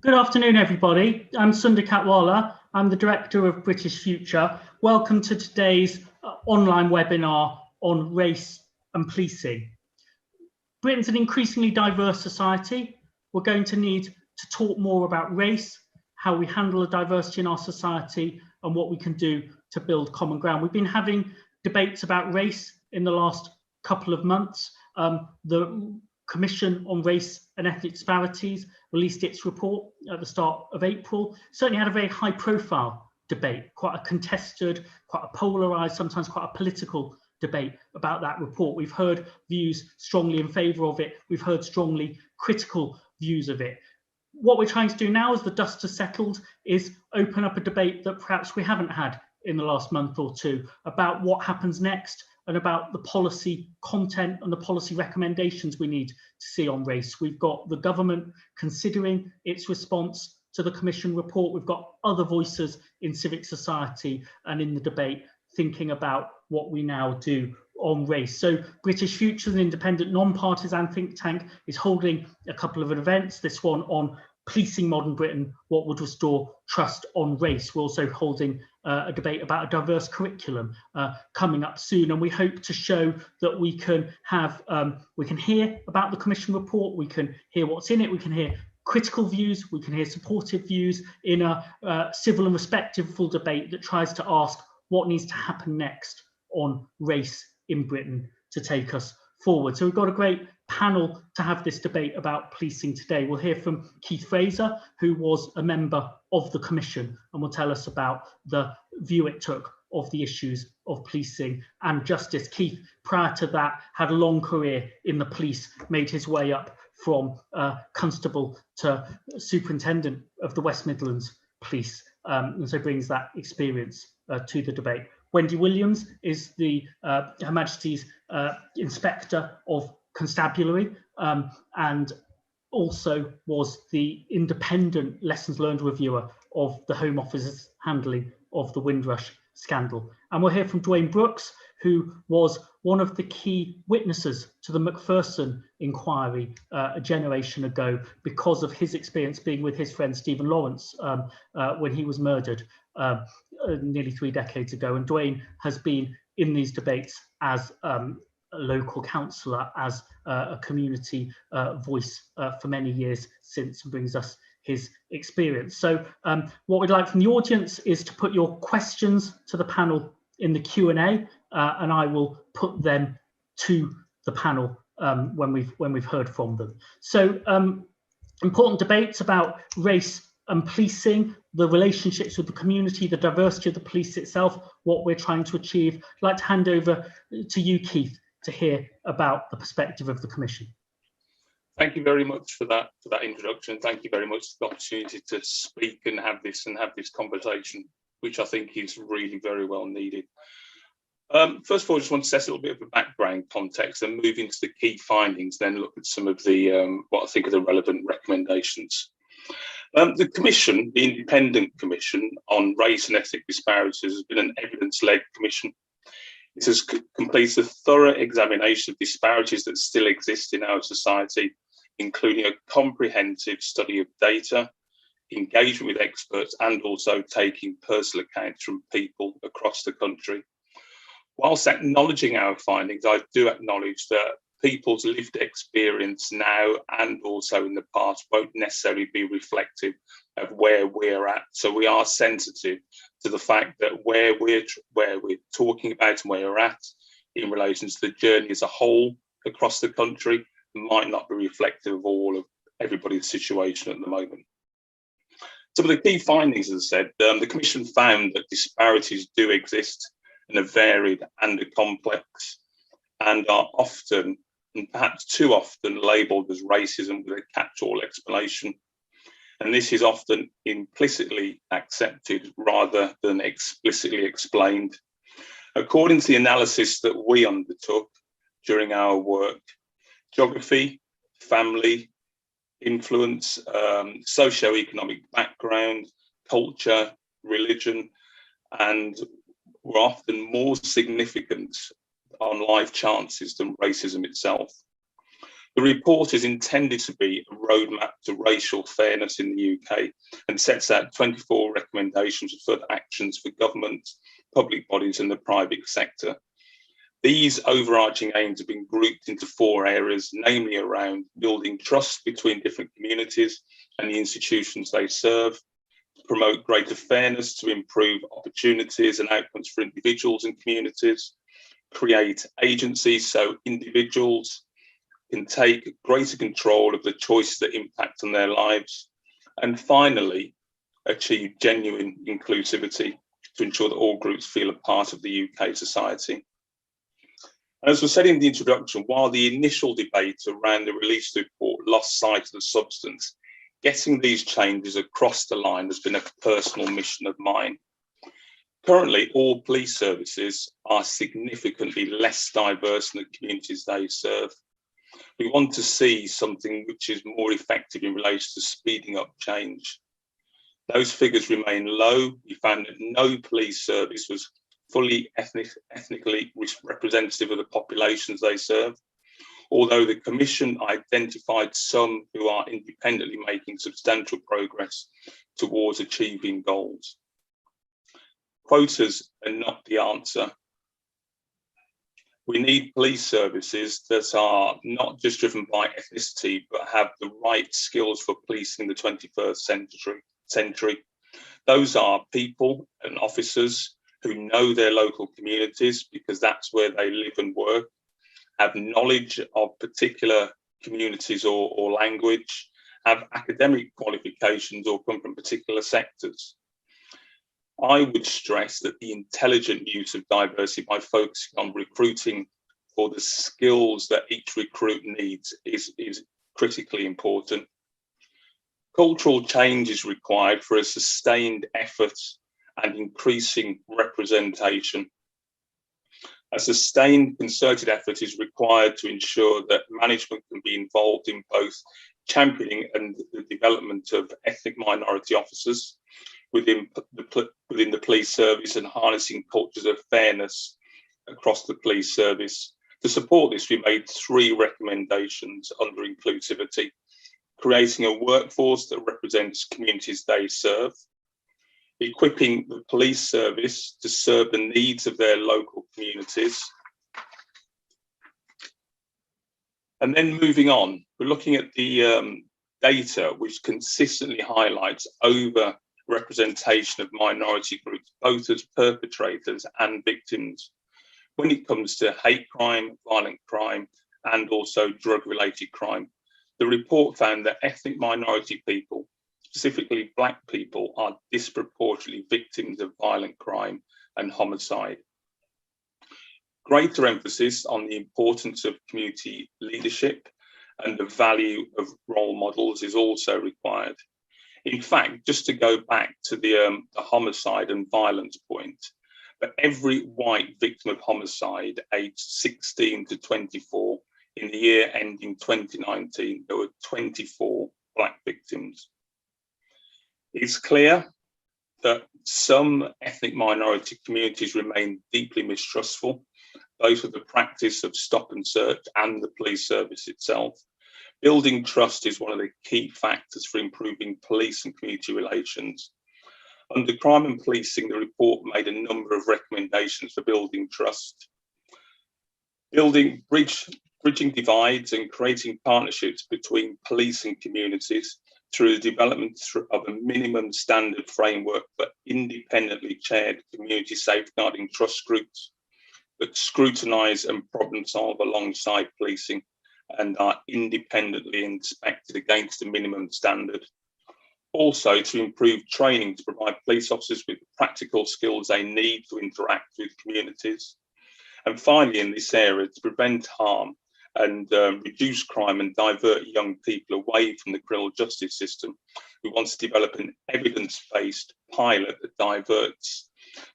Good afternoon, everybody. I'm Sunder Katwala. I'm the Director of British Future. Welcome to today's online webinar on race and policing. Britain's an increasingly diverse society. We're going to need to talk more about race, how we handle the diversity in our society, and what we can do to build common ground. We've been having debates about race in the last couple of months. The Commission on Race and Ethnic Disparities released its report at the start of April. Certainly had a very high profile debate, quite a contested, quite a polarised, sometimes quite a political debate about that report. We've heard views strongly in favour of it. We've heard strongly critical views of it. What we're trying to do now, as the dust has settled, is open up a debate that perhaps we haven't had in the last month or two about what happens next and about the policy content and the policy recommendations we need to see on race. We've got the government considering its response to the Commission report. We've got other voices in civic society and in the debate thinking about what we now do on race. So British Future, an independent non-partisan think tank, is holding a couple of events, this one on policing modern Britain, what would restore trust on race. We're also holding a debate about a diverse curriculum coming up soon, and we hope to show that we can have, we can hear about the Commission report, we can hear what's in it, we can hear critical views, we can hear supportive views in a civil and respectful debate that tries to ask what needs to happen next on race in Britain to take us forward. So we've got a great panel to have this debate about policing today. We'll hear from Keith Fraser, who was a member of the Commission and will tell us about the view it took of the issues of policing and justice. Keith, prior to that, had a long career in the police, made his way up from constable to superintendent of the West Midlands Police, and so brings that experience to the debate. Wendy Williams is the Her Majesty's Inspector of Constabulary and also was the independent lessons learned reviewer of the Home Office's handling of the Windrush scandal. And we'll hear from Duwayne Brooks, who was one of the key witnesses to the Macpherson inquiry a generation ago because of his experience being with his friend Stephen Lawrence when he was murdered nearly 3 decades ago. And Duwayne has been in these debates as a local councillor, as a community voice for many years since, and brings us his experience. So what we'd like from the audience is to put your questions to the panel in the Q&A, and I will put them to the panel when we've heard from them. So important debates about race and policing, the relationships with the community, the diversity of the police itself, what we're trying to achieve. I'd like to hand over to you, Keith, to hear about the perspective of the Commission. Thank you very much for that introduction. Thank you very much for the opportunity to speak and have this conversation, which I think is really very well needed. First of all, I just want to set a little bit of a background context and move into the key findings, then look at some of the what I think are the relevant recommendations. The Commission, the Independent Commission on Race and Ethnic Disparities, has been an evidence-led commission. It has completed a thorough examination of disparities that still exist in our society, including a comprehensive study of data, engagement with experts, and also taking personal accounts from people across the country. Whilst acknowledging our findings, I do acknowledge that people's lived experience now and also in the past won't necessarily be reflective of where we're at. So we are sensitive to the fact that where we're talking about and where we're at in relation to the journey as a whole across the country might not be reflective of all of everybody's situation at the moment. Some of the key findings, as I said, the Commission found that disparities do exist and are varied and are complex and are often, and perhaps too often, labelled as racism with a catch-all explanation. And this is often implicitly accepted rather than explicitly explained. According to the analysis that we undertook during our work, geography, family, influence, socio-economic background, culture, religion, and were often more significant on life chances than racism itself. The report is intended to be a roadmap to racial fairness in the UK and sets out 24 recommendations for further actions for government, public bodies and the private sector. These overarching aims have been grouped into 4 areas, namely around building trust between different communities and the institutions they serve, promote greater fairness to improve opportunities and outcomes for individuals and communities, create agencies so individuals can take greater control of the choices that impact on their lives, and finally, achieve genuine inclusivity to ensure that all groups feel a part of the UK society. As was said in the introduction, while the initial debate around the release of the report lost sight of the substance, getting these changes across the line has been a personal mission of mine. Currently, all police services are significantly less diverse in the communities they serve. We want to see something which is more effective in relation to speeding up change. Those figures remain low. We found that no police service was fully ethnically representative of the populations they serve, although the Commission identified some who are independently making substantial progress towards achieving goals. Quotas are not the answer. We need police services that are not just driven by ethnicity, but have the right skills for policing the 21st century. Those are people and officers who know their local communities because that's where they live and work, have knowledge of particular communities or language, have academic qualifications or come from particular sectors. I would stress that the intelligent use of diversity by focusing on recruiting for the skills that each recruit needs is critically important. Cultural change is required for a sustained effort and increasing representation. A sustained concerted effort is required to ensure that management can be involved in both championing and the development of ethnic minority officers within the police service and harnessing cultures of fairness across the police service. To support this, we made 3 recommendations under inclusivity: creating a workforce that represents communities they serve, equipping the police service to serve the needs of their local communities. And then moving on, we're looking at the data which consistently highlights over-representation of minority groups, both as perpetrators and victims, when it comes to hate crime, violent crime, and also drug-related crime. The report found that ethnic minority people, specifically Black people, are disproportionately victims of violent crime and homicide. Greater emphasis on the importance of community leadership and the value of role models is also required. In fact, just to go back to the homicide and violence point, for every white victim of homicide aged 16 to 24 in the year ending 2019, there were 24 Black victims. It's clear that some ethnic minority communities remain deeply mistrustful, both of the practice of stop and search and the police service itself. Building trust is one of the key factors for improving police and community relations. Under crime and policing, the report made a number of recommendations for building trust. Bridging divides and creating partnerships between police and communities through the development of a minimum standard framework for independently chaired community safeguarding trust groups that scrutinise and problem solve alongside policing and are independently inspected against a minimum standard. Also, to improve training to provide police officers with the practical skills they need to interact with communities. And finally, in this area, to prevent harm and reduce crime and divert young people away from the criminal justice system, we want to develop an evidence-based pilot that diverts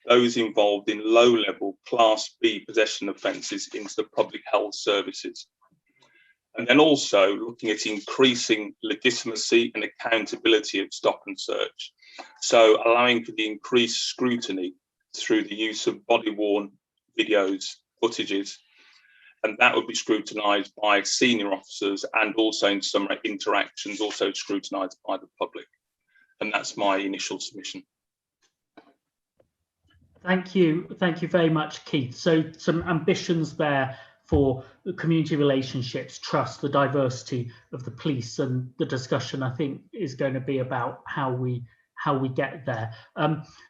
those involved in low-level Class B possession offences into the public health services. And then also looking at increasing legitimacy and accountability of stop and search. So allowing for the increased scrutiny through the use of body-worn videos, footages, and that would be scrutinised by senior officers, and also in some interactions also scrutinised by the public. And that's my initial submission. Thank you very much, Keith. So some ambitions there for the community relationships, trust, the diversity of the police, and the discussion I think is going to be about how we get there.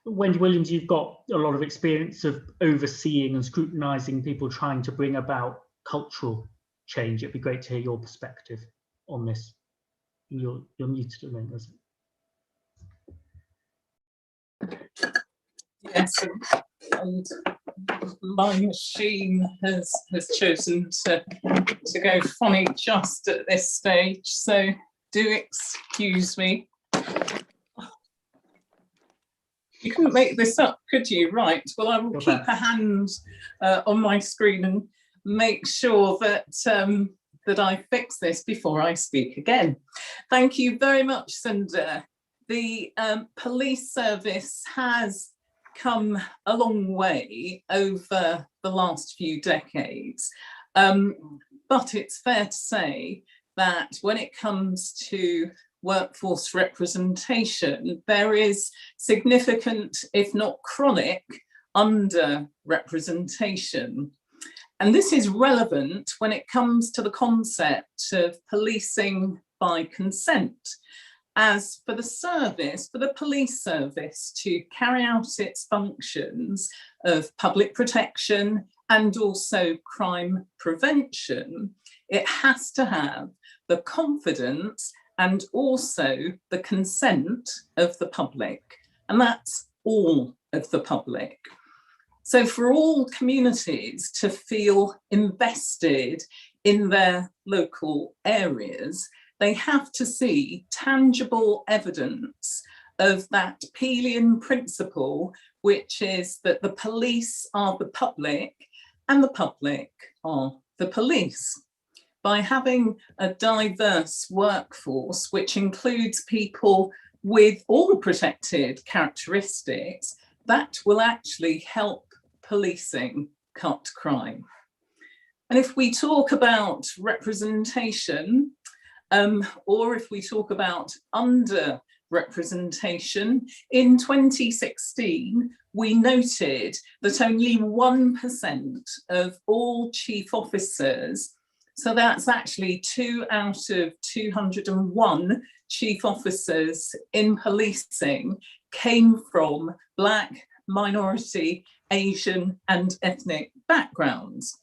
Wendy Williams, you've got a lot of experience of overseeing and scrutinising people trying to bring about cultural change. It'd be great to hear your perspective on this. You're muted at the moment, isn't it? Yes, and my machine has chosen to go funny just at this stage, so do excuse me. You couldn't make this up, could you? Right, well, I will keep a hand on my screen and make sure that that I fix this before I speak again. Thank you very much, Sunder. The police service has come a long way over the last few decades, but it's fair to say that when it comes to workforce representation, there is significant, if not chronic, under-representation. And this is relevant when it comes to the concept of policing by consent. As for the service, for the police service to carry out its functions of public protection and also crime prevention, it has to have the confidence and also the consent of the public, and that's all of the public. So for all communities to feel invested in their local areas, they have to see tangible evidence of that Peelian principle, which is that the police are the public and the public are the police. By having a diverse workforce, which includes people with all protected characteristics, that will actually help policing cut crime. And if we talk about representation, or if we talk about under-representation, in 2016, we noted that only 1% of all chief officers, so that's actually 2 out of 201 chief officers in policing, came from Black, minority, Asian and ethnic backgrounds.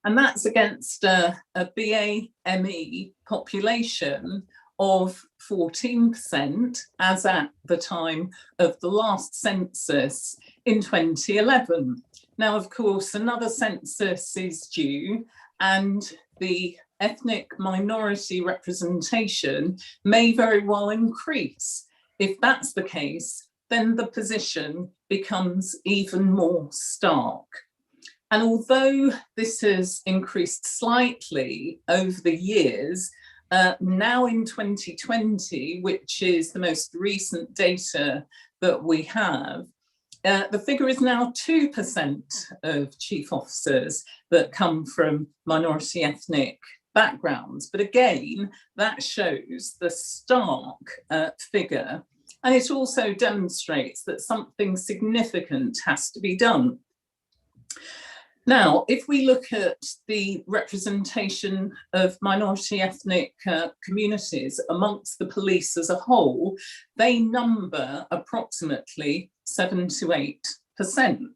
And that's against a BAME population of 14% as at the time of the last census in 2011. Now, of course, another census is due, and the ethnic minority representation may very well increase. If that's the case, then the position becomes even more stark. And although this has increased slightly over the years, now in 2020, which is the most recent data that we have, the figure is now 2% of chief officers that come from minority ethnic backgrounds. But again, that shows the stark figure. And it also demonstrates that something significant has to be done. Now, if we look at the representation of minority ethnic communities amongst the police as a whole, they number approximately 7 to 8%.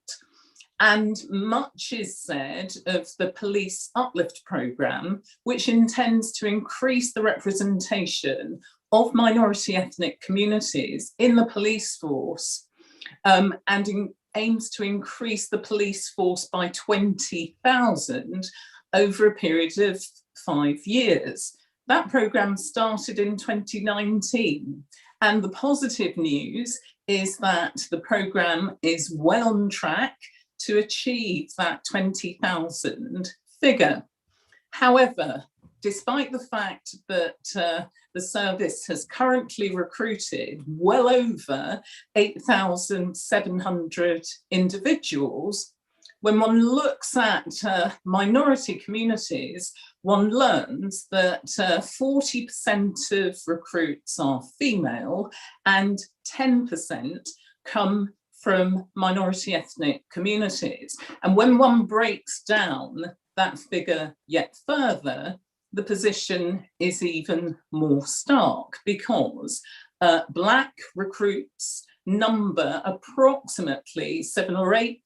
And much is said of the police uplift programme, which intends to increase the representation of minority ethnic communities in the police force, and aims to increase the police force by 20,000 over a period of 5 years. That programme started in 2019, and the positive news is that the programme is well on track to achieve that 20,000 figure. However, despite the fact that the service has currently recruited well over 8,700 individuals, When one looks at minority communities, one learns that 40% of recruits are female and 10% come from minority ethnic communities. And when one breaks down that figure yet further, the position is even more stark, because Black recruits number approximately 7 or 8%,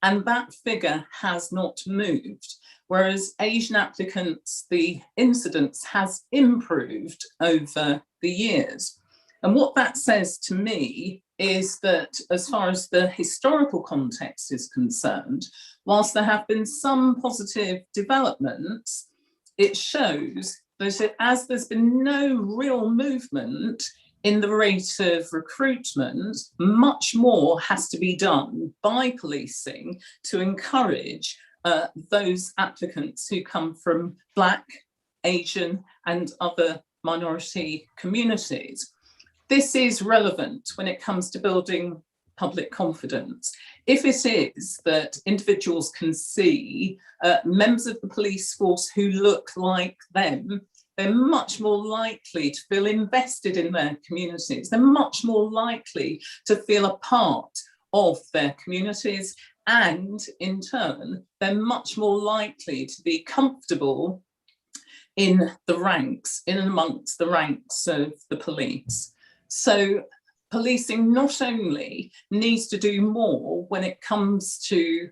and that figure has not moved. Whereas Asian applicants, the incidence has improved over the years. And what that says to me is that, as far as the historical context is concerned, whilst there have been some positive developments, it shows that as there's been no real movement in the rate of recruitment, much more has to be done by policing to encourage those applicants who come from Black, Asian and other minority communities. This is relevant when it comes to building public confidence. If it is that individuals can see members of the police force who look like them, they're much more likely to feel invested in their communities. They're much more likely to feel a part of their communities, and in turn, they're much more likely to be comfortable in the ranks, in and amongst the ranks of the police. So policing not only needs to do more when it comes to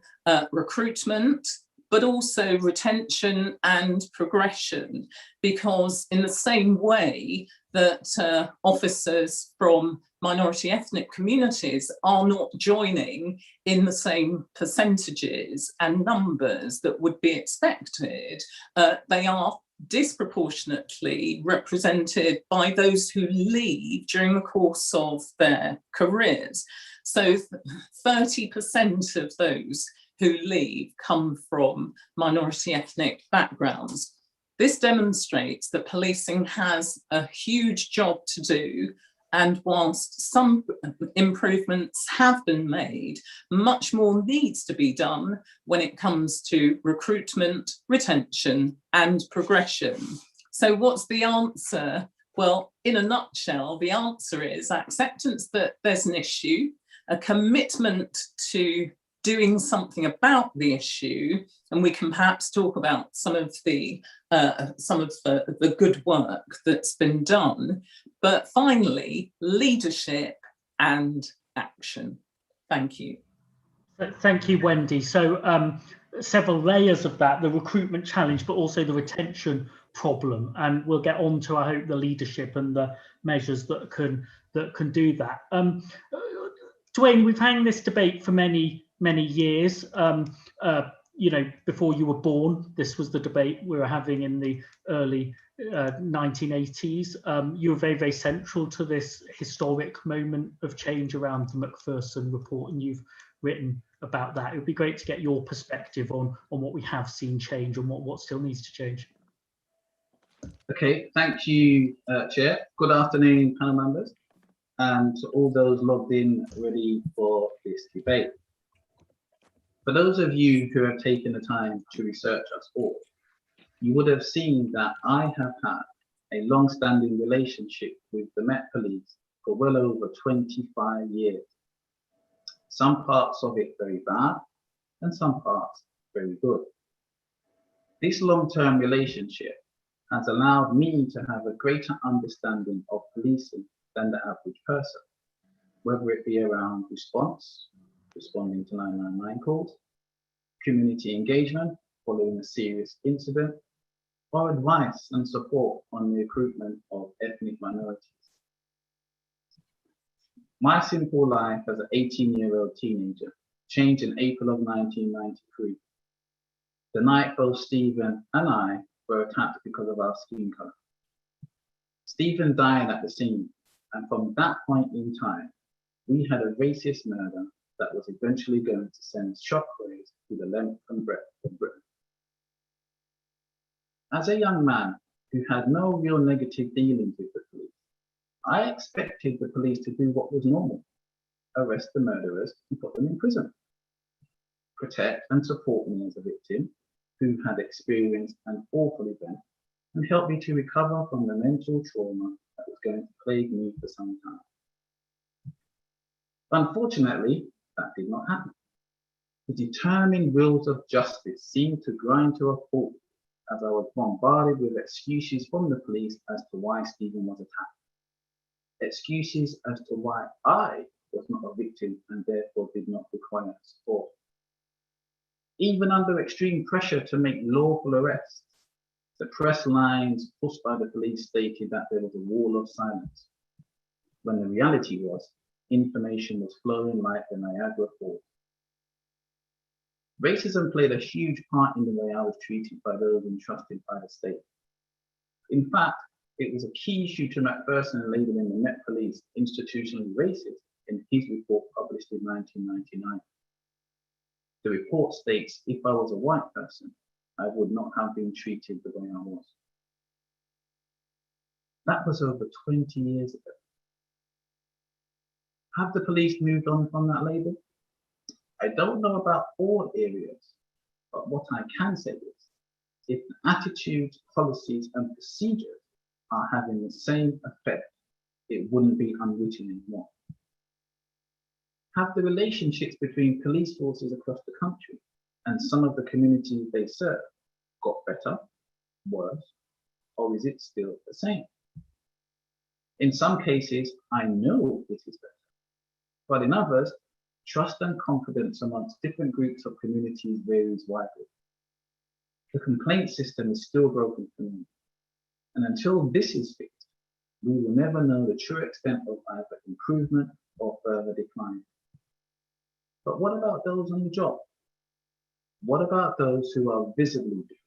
recruitment, but also retention and progression, because in the same way that officers from minority ethnic communities are not joining in the same percentages and numbers that would be expected, they are disproportionately represented by those who leave during the course of their careers. So 30% of those who leave come from minority ethnic backgrounds. This demonstrates that policing has a huge job to do, and whilst some improvements have been made, much more needs to be done when it comes to recruitment, retention and progression. So what's the answer? Well, in a nutshell, the answer is acceptance that there's an issue, a commitment to doing something about the issue, and we can perhaps talk about some of the good work that's been done. But finally, leadership and action. Thank you. Thank you, Wendy. So several layers of that: the recruitment challenge, but also the retention problem, and we'll get on to, I hope, the leadership and the measures that can do that. Duwayne, we've had this debate for many years. You know, before you were born, this was the debate we were having in the early 1980s. You were very central to this historic moment of change around the Macpherson report, and you've written about that. It would be great to get your perspective on what we have seen change and what still needs to change. Okay, thank you, Chair. Good afternoon, panel members, and to all those logged in ready for this debate. For those of you who have taken the time to research us all, you would have seen that I have had a long-standing relationship with the Met Police for well over 25 years. Some parts of it very bad, and some parts very good. This long-term relationship has allowed me to have a greater understanding of policing than the average person, whether it be around response, responding to 999 calls, community engagement following a serious incident, or advice and support on the recruitment of ethnic minorities. My simple life as an 18-year-old teenager changed in April of 1993, the night both Stephen and I were attacked because of our skin color. Stephen died at the scene, and from that point in time, we had a racist murder that was eventually going to send shockwaves through the length and breadth of Britain. As a young man who had no real negative dealings with the police, I expected the police to do what was normal: arrest the murderers and put them in prison. protect and support me as a victim who had experienced an awful event, and help me to recover from the mental trauma that was going to plague me for some time. Unfortunately, that did not happen. The determined wheels of justice seemed to grind to a halt as I was bombarded with excuses from the police as to why Stephen was attacked. Excuses as to why I was not a victim and therefore did not require support. Even under extreme pressure to make lawful arrests, the press lines pushed by the police stated that there was a wall of silence, when the reality was information was flowing like the Niagara Falls. Racism played a huge part in the way I was treated by those entrusted by the state. In fact, it was a key issue to Macpherson labeling the Met Police institutionally racist in his report published in 1999. The report states if I was a white person, I would not have been treated the way I was. That was over 20 years ago. Have the police moved on from that label? I don't know about all areas, but what I can say is, if the attitudes, policies, and procedures are having the same effect, it wouldn't be unwritten anymore. Have the relationships between police forces across the country and some of the communities they serve got better, worse, or is it still the same? In some cases, I know it is better, but in others, trust and confidence amongst different groups of communities varies widely. The complaint system is still broken for me, and until this is fixed, we will never know the true extent of either improvement or further decline. But what about those on the job? What about those who are visibly different?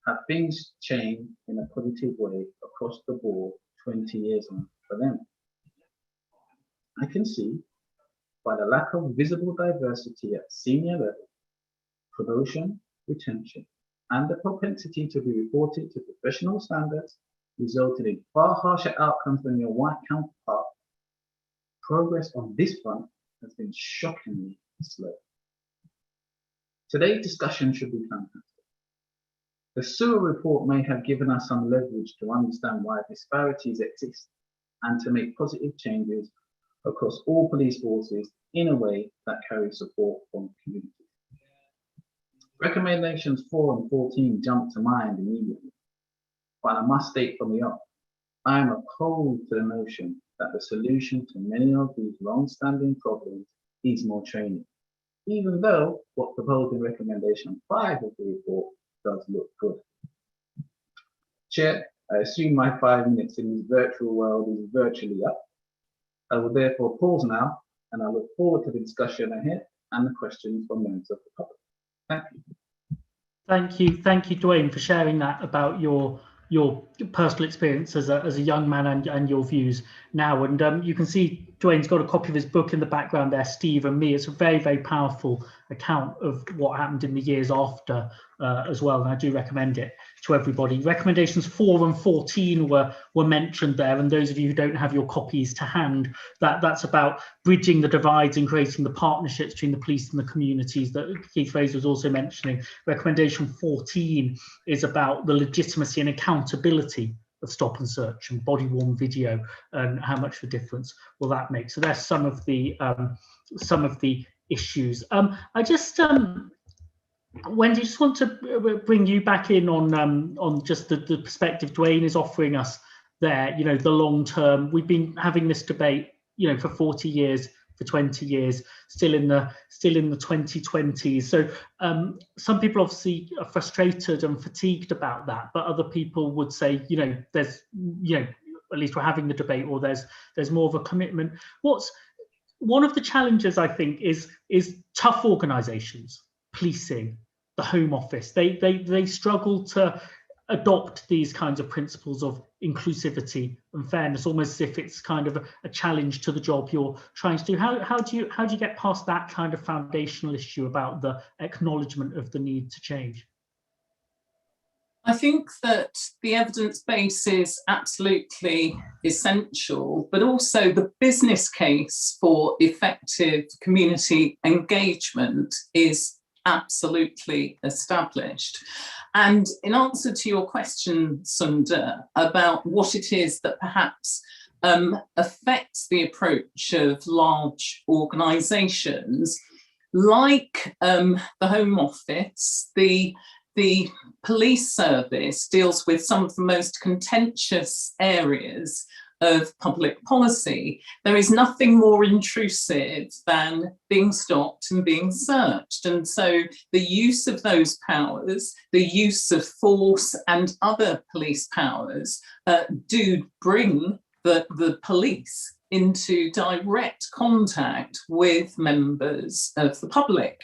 Have things changed in a positive way across the board 20 years on for them? I can see by the lack of visible diversity at senior level, promotion, retention, and the propensity to be reported to professional standards resulted in far harsher outcomes than your white counterpart. Progress on this front has been shockingly slow. Today's discussion should be fantastic. The sewer report may have given us some leverage to understand why disparities exist and to make positive changes across all police forces in a way that carries support from the community. Recommendations 4 and 14 jump to mind immediately, but I must state from the off, I am opposed to the notion that the solution to many of these long-standing problems is more training, even though what's proposed in recommendation 5 of the report does look good. Chair, I assume my 5 minutes in this virtual world is virtually up. I will therefore pause now, and I look forward to the discussion ahead and the questions from members of the public. Thank you. Thank you, Duwayne, for sharing that about your personal experience as a young man and your views now. And you can see Duwayne's got a copy of his book in the background there, Steve and Me. It's a very, very powerful account of what happened in the years after as well, and I do recommend it to everybody. Recommendations 4 and 14 were mentioned there, and those of you who don't have your copies to hand, that's about bridging the divides and creating the partnerships between the police and the communities that Keith Fraser was also mentioning. Recommendation 14 is about the legitimacy and accountability of stop and search and body-worn video, and how much of a difference will that make. So there's some of the issues. I just Wendy, just want to bring you back in on just the perspective Duwayne is offering us there. You know, the long term. We've been having this debate, you know, for 40 years, for 20 years, still in the 2020s. So some people obviously are frustrated and fatigued about that, but other people would say, you know, there's, you know, at least we're having the debate, or there's more of a commitment. What's one of the challenges, I think, is tough organisations, policing, the Home Office. They struggle to adopt these kinds of principles of inclusivity and fairness, almost as if it's kind of a challenge to the job you're trying to do. How do you get past that kind of foundational issue about the acknowledgement of the need to change? I think that the evidence base is absolutely essential, but also the business case for effective community engagement is absolutely established. And in answer to your question, Sunder, about what it is that perhaps affects the approach of large organisations, like the Home Office, the police service deals with some of the most contentious areas of public policy. There is nothing more intrusive than being stopped and being searched. And so the use of those powers, the use of force and other police powers do bring the police into direct contact with members of the public.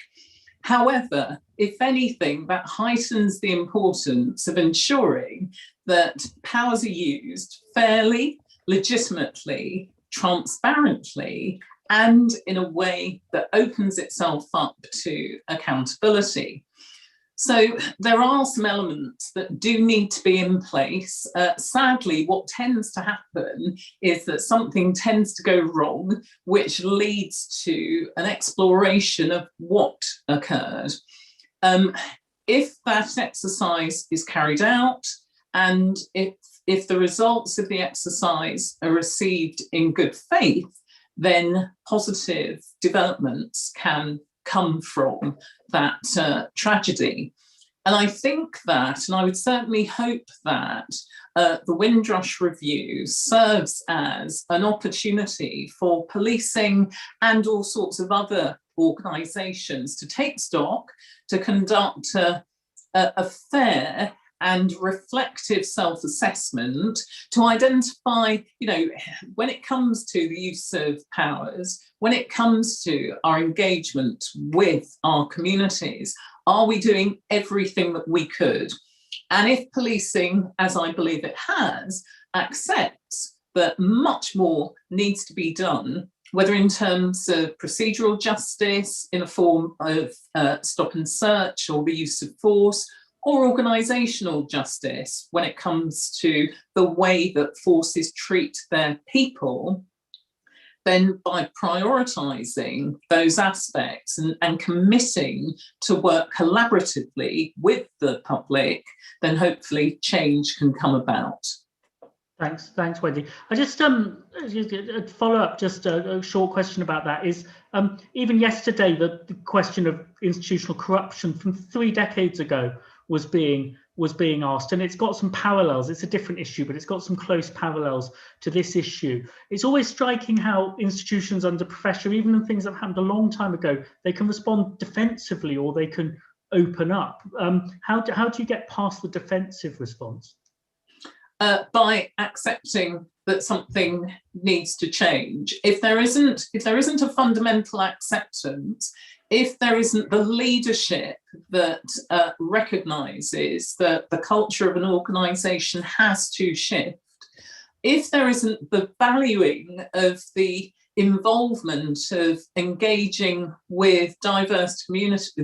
However, if anything, that heightens the importance of ensuring that powers are used fairly, legitimately, transparently, and in a way that opens itself up to accountability. So there are some elements that do need to be in place. Sadly, what tends to happen is that something tends to go wrong, which leads to an exploration of what occurred. If that exercise is carried out, and if the results of the exercise are received in good faith, then positive developments can come from that tragedy. And I think that, and I would certainly hope that the Windrush Review serves as an opportunity for policing and all sorts of other organisations to take stock, to conduct a fair and reflective self-assessment, to identify, when it comes to the use of powers, when it comes to our engagement with our communities, are we doing everything that we could? And if policing, as I believe it has, accepts that much more needs to be done, whether in terms of procedural justice in a form of stop and search or the use of force, or organisational justice when it comes to the way that forces treat their people, then by prioritising those aspects and committing to work collaboratively with the public, then hopefully change can come about. Thanks, Wendy. I just follow up, just a short question about that is, even yesterday, the question of institutional corruption from 3 decades ago was being asked, and it's got some parallels. It's a different issue, but it's got some close parallels to this issue. It's always striking how institutions under pressure, even in things that happened a long time ago, they can respond defensively or they can open up. How do you get past the defensive response? By accepting that something needs to change. If there isn't a fundamental acceptance, if there isn't the leadership that recognises that the culture of an organisation has to shift, if there isn't the valuing of the involvement of engaging with diverse communities,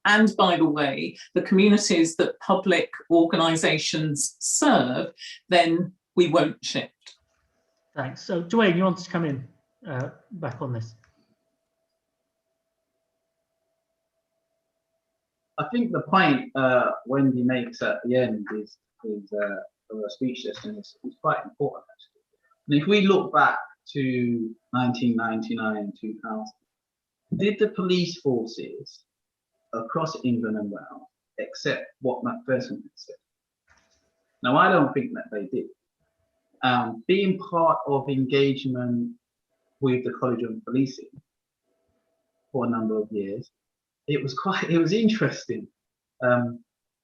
and by the way, the communities that public organisations serve, then we won't shift. Thanks. So Duwayne, you wanted to come in back on this? I think the point Wendy makes at the end is of a speech session is quite important, actually. And if we look back to 1999, 2000, did the police forces across England and Wales accept what Macpherson had said? Now, I don't think that they did. Being part of engagement with the College of Policing for a number of years, it was interesting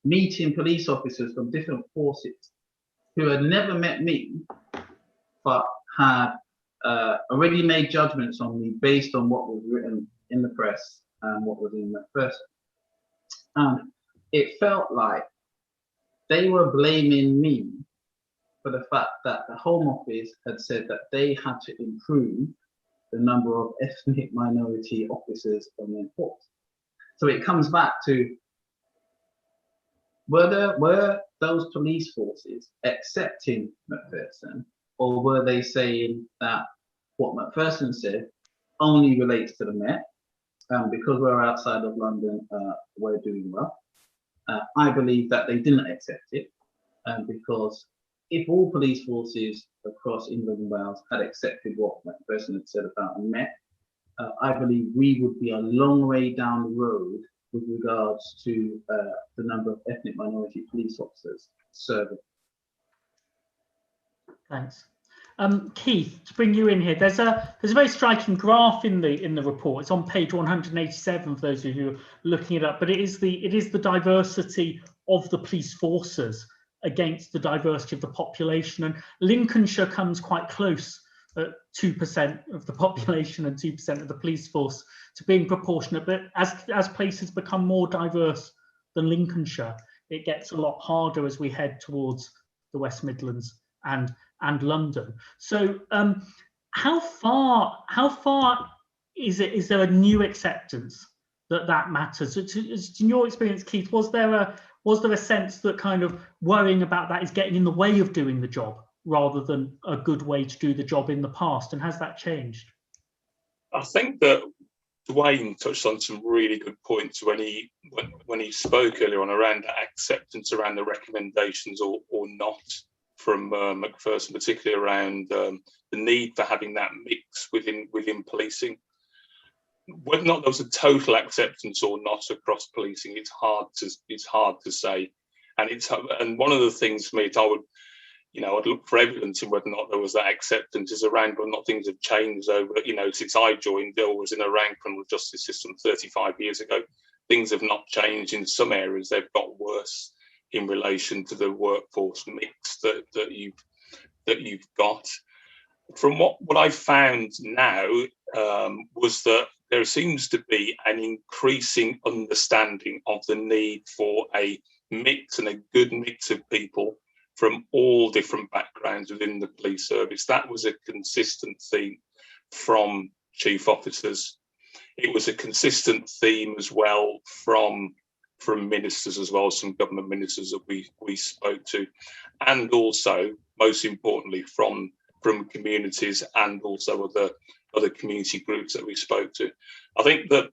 meeting police officers from different forces who had never met me, but had already made judgments on me based on what was written in the press and what was in Macpherson. And it felt like they were blaming me for the fact that the Home Office had said that they had to improve the number of ethnic minority officers on their force. So it comes back to were those police forces accepting Macpherson, or were they saying that what Macpherson said only relates to the Met, and because we're outside of London, we're doing well? I believe that they didn't accept it, because if all police forces across England and Wales had accepted what Macpherson had said about the Met, I believe we would be a long way down the road with regards to the number of ethnic minority police officers serving. Thanks. Keith, to bring you in here, there's a very striking graph in the report. It's on page 187 for those of you who are looking it up, but it is the diversity of the police forces against the diversity of the population, and Lincolnshire comes quite close at 2% of the population and 2% of the police force to being proportionate. But as places become more diverse than Lincolnshire, it gets a lot harder as we head towards the West Midlands and London. So how far is there a new acceptance that matters? In your experience, Keith, was there a sense that kind of worrying about that is getting in the way of doing the job rather than a good way to do the job in the past, and has that changed? I think that Duwayne touched on some really good points when he spoke earlier on around that acceptance around the recommendations or not from Macpherson, particularly around the need for having that mix within policing. Whether or not there was a total acceptance or not across policing, it's hard to say. And one of the things for me, I'd look for evidence in whether or not there was that acceptance is around whether or not things have changed over, since I joined. Bill was in a rank criminal justice system 35 years ago. Things have not changed. In some areas, they've got worse in relation to the workforce mix that you've got. From what I found now was that there seems to be an increasing understanding of the need for a mix and a good mix of people from all different backgrounds within the police service. That was a consistent theme from chief officers. It was a consistent theme as well from ministers as well, some government ministers that we spoke to, and also, most importantly, from communities and also other community groups that we spoke to. I think that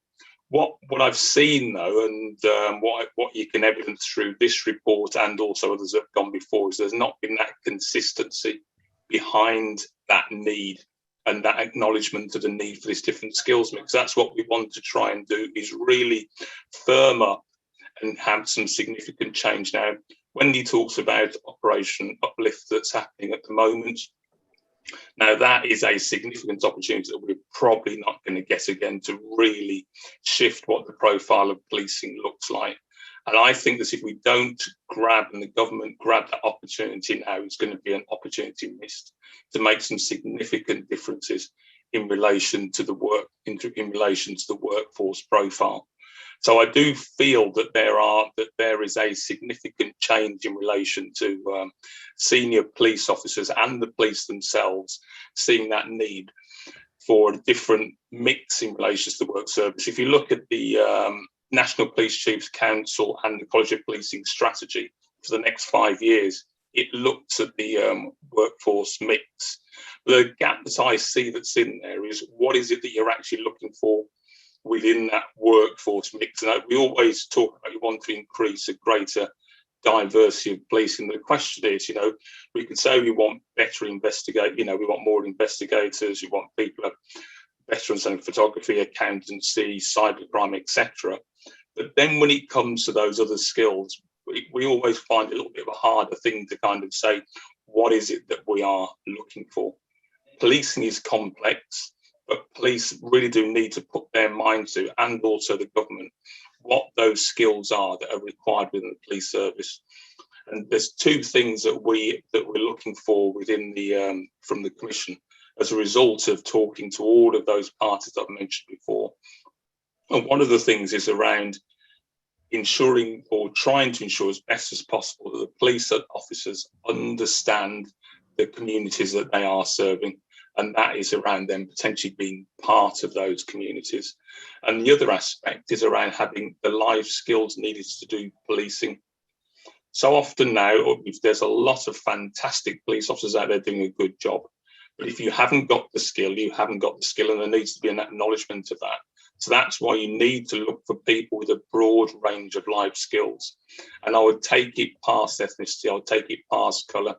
what I've seen though, and what you can evidence through this report and also others that have gone before, is there's not been that consistency behind that need and that acknowledgement of the need for this different skills mix. That's what we want to try and do, is really firm up and have some significant change. Now, Wendy talks about Operation Uplift that's happening at the moment. Now, that is a significant opportunity that we're probably not going to get again to really shift what the profile of policing looks like. And I think that if we don't grab, and the government grab that opportunity now, it's going to be an opportunity missed to make some significant differences in relation to the workforce profile. So I do feel that there is a significant change in relation to senior police officers and the police themselves seeing that need for a different mix in relation to the work service. If you look at the National Police Chiefs Council and the College of Policing strategy for the next 5 years, it looks at the workforce mix. The gap that I see that's in there is, what is it that you're actually looking for within that workforce mix? And we always talk about you want to increase a greater diversity of policing. The question is, we can say we want better we want more investigators, we want people who have better understanding of photography, accountancy, cybercrime, etc. But then when it comes to those other skills, we always find it a little bit of a harder thing to kind of say, what is it that we are looking for? Policing is complex, but police really do need to put their mind to, and also the government, what those skills are that are required within the police service. And there's two things that we're looking for within from the Commission as a result of talking to all of those parties that I've mentioned before. And one of the things is around ensuring, or trying to ensure as best as possible, that the police officers understand the communities that they are serving. And that is around them potentially being part of those communities. And the other aspect is around having the life skills needed to do policing. So often now, if there's a lot of fantastic police officers out there doing a good job, but if you haven't got the skill, you haven't got the skill, and there needs to be an acknowledgement of that. So that's why you need to look for people with a broad range of life skills. And I would take it past ethnicity, I would take it past colour.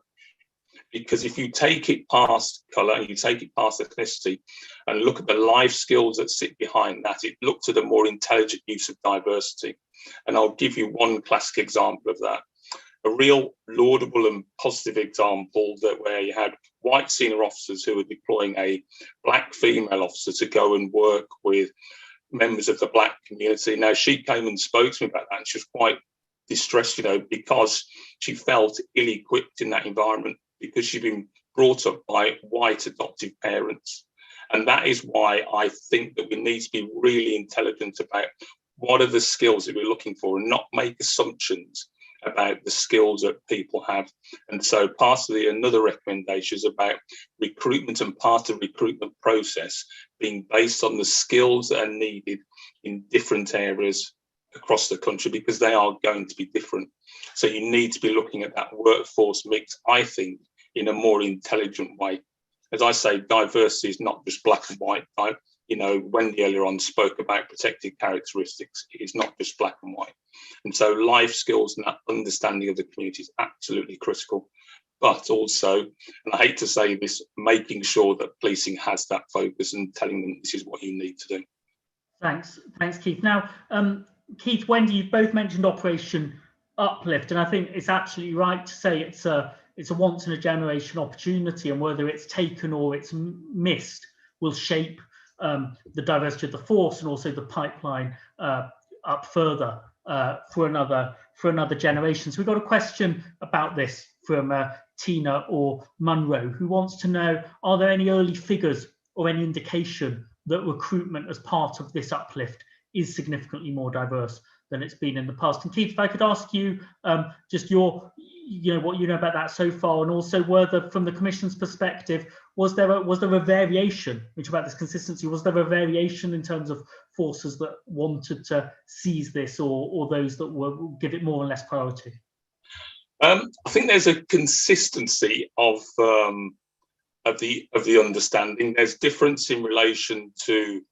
Because if you take it past colour and you take it past ethnicity and look at the life skills that sit behind that, it looks at a more intelligent use of diversity. And I'll give you one classic example of that. A real laudable and positive example that where you had white senior officers who were deploying a black female officer to go and work with members of the black community. Now, she came and spoke to me about that, and she was quite distressed, because she felt ill-equipped in that environment, because she'd been brought up by white adoptive parents. And that is why I think that we need to be really intelligent about what are the skills that we're looking for, and not make assumptions about the skills that people have. And so another recommendation is about recruitment, and part of the recruitment process being based on the skills that are needed in different areas across the country, because they are going to be different. So you need to be looking at that workforce mix, I think, in a more intelligent way. As I say, diversity is not just black and white. Wendy earlier on spoke about protected characteristics. It is not just black and white. And so life skills and that understanding of the community is absolutely critical. But also, and I hate to say this, making sure that policing has that focus and telling them this is what you need to do. Thanks, Keith. Now, Keith, Wendy, you've both mentioned Operation Uplift, and I think it's absolutely right to say it's a once in a generation opportunity, and whether it's taken or it's missed will shape the diversity of the force and also the pipeline up further for another generation. So we've got a question about this from Tina or Munro, who wants to know, are there any early figures or any indication that recruitment as part of this uplift is significantly more diverse than it's been in the past? And Keith, if I could ask you just what you know about that so far, and also whether, from the Commission's perspective, was there a variation, which about this consistency, was there a variation in terms of forces that wanted to seize this, or those that will give it more and less priority? I think there's a consistency of the understanding. There's difference in relation to,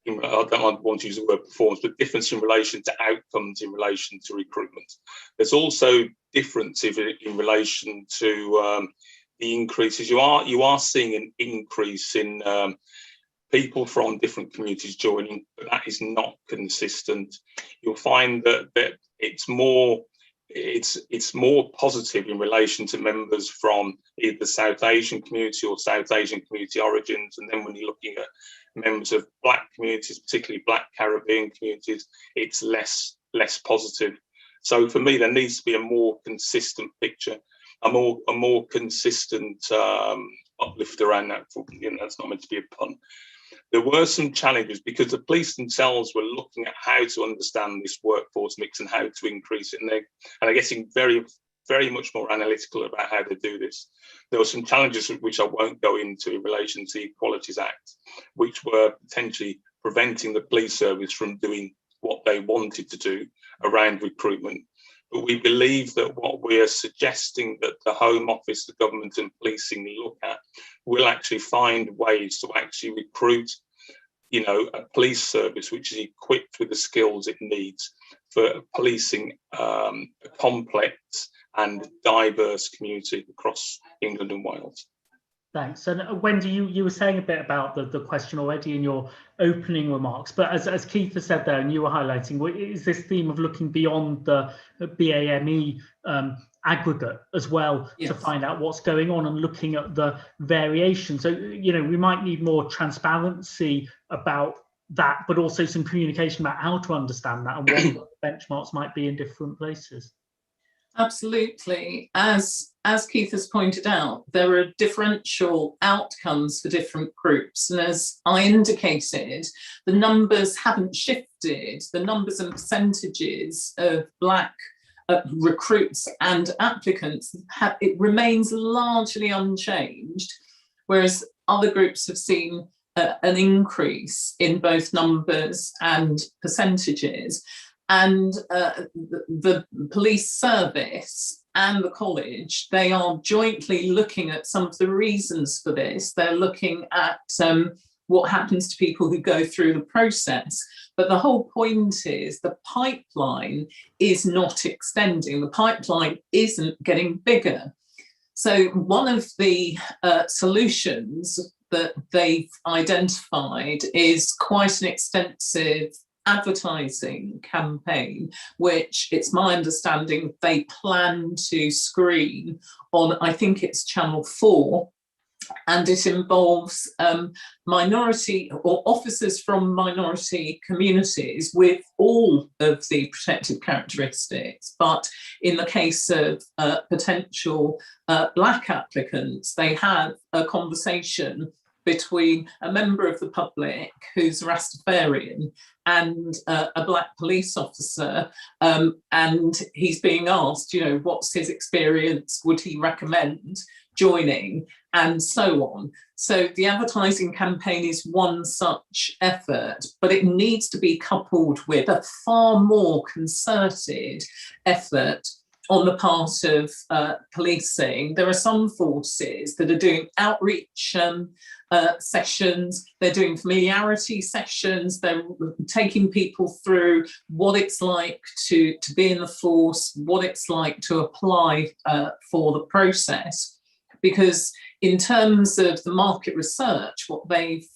I don't want to use the word performance, but difference in relation to outcomes in relation to recruitment. There's also difference in relation to the increases. You are seeing an increase in people from different communities joining, but that is not consistent. You'll find that it's more positive in relation to members from either the South Asian community or South Asian community origins. And then when you're looking at members of black communities, particularly black Caribbean communities, it's less positive. So for me, there needs to be a more consistent picture, a more consistent uplift around that. That's not meant to be a pun. There were some challenges because the police themselves were looking at how to understand this workforce mix and how to increase it, and they're getting very, very much more analytical about how to do this. There were some challenges which I won't go into in relation to the Equalities Act, which were potentially preventing the police service from doing what they wanted to do around recruitment. But we believe that what we are suggesting that the Home Office, the government and policing look at will actually find ways to actually recruit, a police service which is equipped with the skills it needs for policing a complex and diverse community across England and Wales. Thanks. And Wendy, you were saying a bit about the question already in your opening remarks, but as Keith has said there, and you were highlighting, is this theme of looking beyond the BAME aggregate as well, yes, to find out what's going on and looking at the variation. So, we might need more transparency about that, but also some communication about how to understand that and what the benchmarks might be in different places. Absolutely. As Keith has pointed out, there are differential outcomes for different groups. And as I indicated, the numbers haven't shifted. The numbers and percentages of Black recruits and applicants, it remains largely unchanged, whereas other groups have seen an increase in both numbers and percentages. And the police service and the college, they are jointly looking at some of the reasons for this. They're looking at what happens to people who go through the process. But the whole point is the pipeline is not extending. The pipeline isn't getting bigger. So one of the solutions that they've identified is quite an extensive advertising campaign, which it's my understanding they plan to screen on, I think it's Channel 4, and it involves minority or officers from minority communities with all of the protected characteristics. But in the case of potential Black applicants, they have a conversation between a member of the public who's Rastafarian and a Black police officer, and he's being asked, you know, what's his experience, would he recommend joining, and so on. So the advertising campaign is one such effort, but it needs to be coupled with a far more concerted effort on the part of policing. There are some forces that are doing outreach sessions, they're doing familiarity sessions, they're taking people through what it's like to be in the force, what it's like to apply for the process. Because in terms of the market research, what they've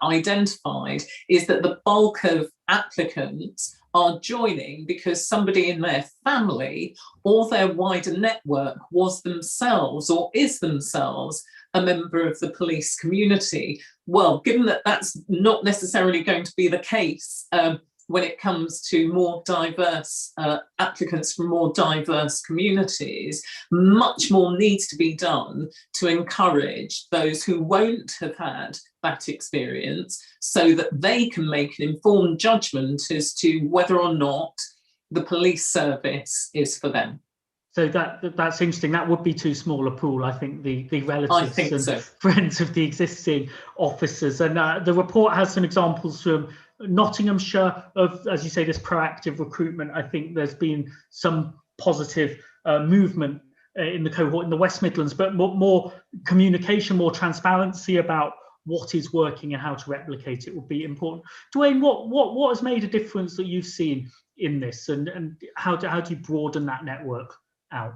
identified is that the bulk of applicants are joining because somebody in their family or their wider network was themselves or is themselves a member of the police community. Well, given that that's not necessarily going to be the case when it comes to more diverse applicants from more diverse communities, much more needs to be done to encourage those who won't have had that experience so that they can make an informed judgment as to whether or not the police service is for them. So that's interesting. That would be too small a pool, I think, the relatives and friends of the existing officers. And the report has some examples from Nottinghamshire of, as you say, this proactive recruitment. I think there's been some positive movement in the cohort in the West Midlands, but more communication, more transparency about what is working and how to replicate it would be important. Duwayne, what has made a difference that you've seen in this, and how do you broaden that network out?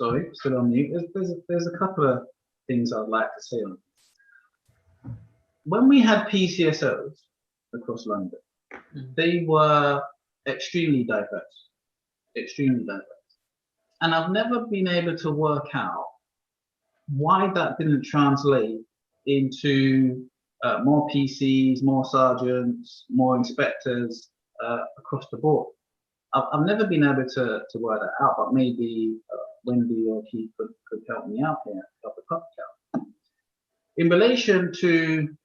Sorry, still on mute. There's a couple of things I'd like to say on this. When we had PCSOs across London, they were extremely diverse, and I've never been able to work out why that didn't translate into more PCs, more sergeants, more inspectors across the board. I've never been able to work that out, but maybe Wendy or Keith could help me out here, help the copy out. In relation to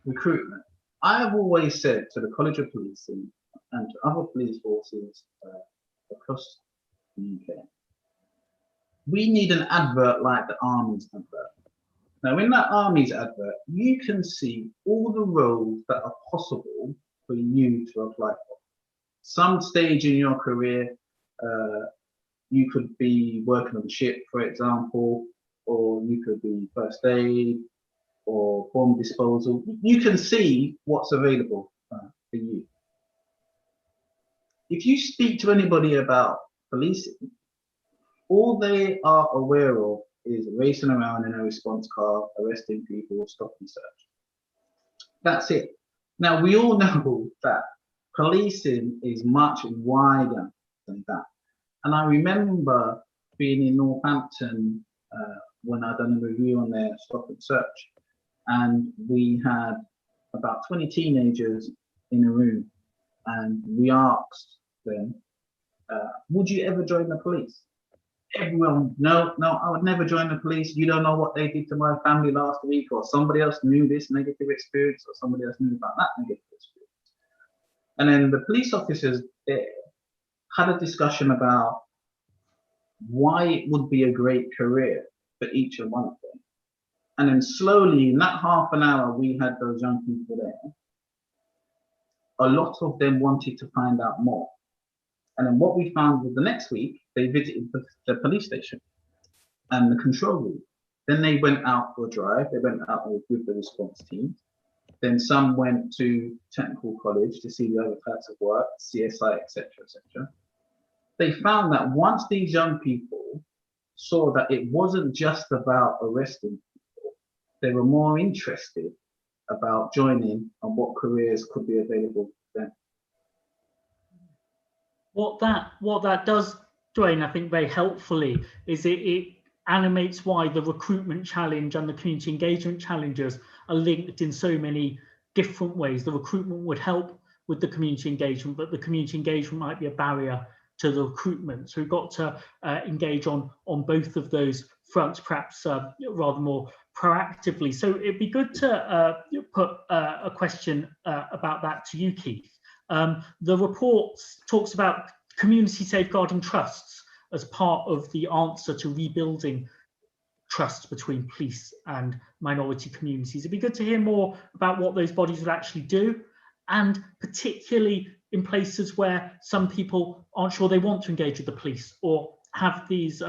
recruitment, I have always said to the College of Policing and to other police forces across the UK, we need an advert like the Army's advert. Now, in that Army's advert, you can see all the roles that are possible for you to apply for. Some stage in your career, you could be working on a ship, for example, or you could be first aid or bomb disposal. You can see what's available for you. If you speak to anybody about policing, all they are aware of is racing around in a response car, arresting people, stop and search. That's it. Now, we all know that policing is much wider than that. And I remember being in Northampton when I'd done a review on their stop and search, and we had about 20 teenagers in a room, and we asked them, would you ever join the police? Everyone, no, I would never join the police. You don't know what they did to my family last week, or somebody else knew this negative experience, or somebody else knew about that negative experience. And then the police officers there had a discussion about why it would be a great career for each and one of them. And then slowly, in that half an hour we had those young people there, a lot of them wanted to find out more. And then what we found was the next week, they visited the police station and the control room. Then they went out for a drive. They went out with the response team. Then some went to technical college to see the other types of work, CSI, etc., etc. They found that once these young people saw that it wasn't just about arresting people, they were more interested about joining and what careers could be available to them. What that does, Duwayne, I think very helpfully, is it animates why the recruitment challenge and the community engagement challenges are linked in so many different ways. The recruitment would help with the community engagement, but the community engagement might be a barrier to the recruitment. So we've got to engage on both of those fronts, perhaps rather more proactively. So it'd be good to put a question about that to you, Keith. The report talks about community safeguarding trusts as part of the answer to rebuilding trust between police and minority communities. It'd be good to hear more about what those bodies would actually do, and particularly in places where some people aren't sure they want to engage with the police or have these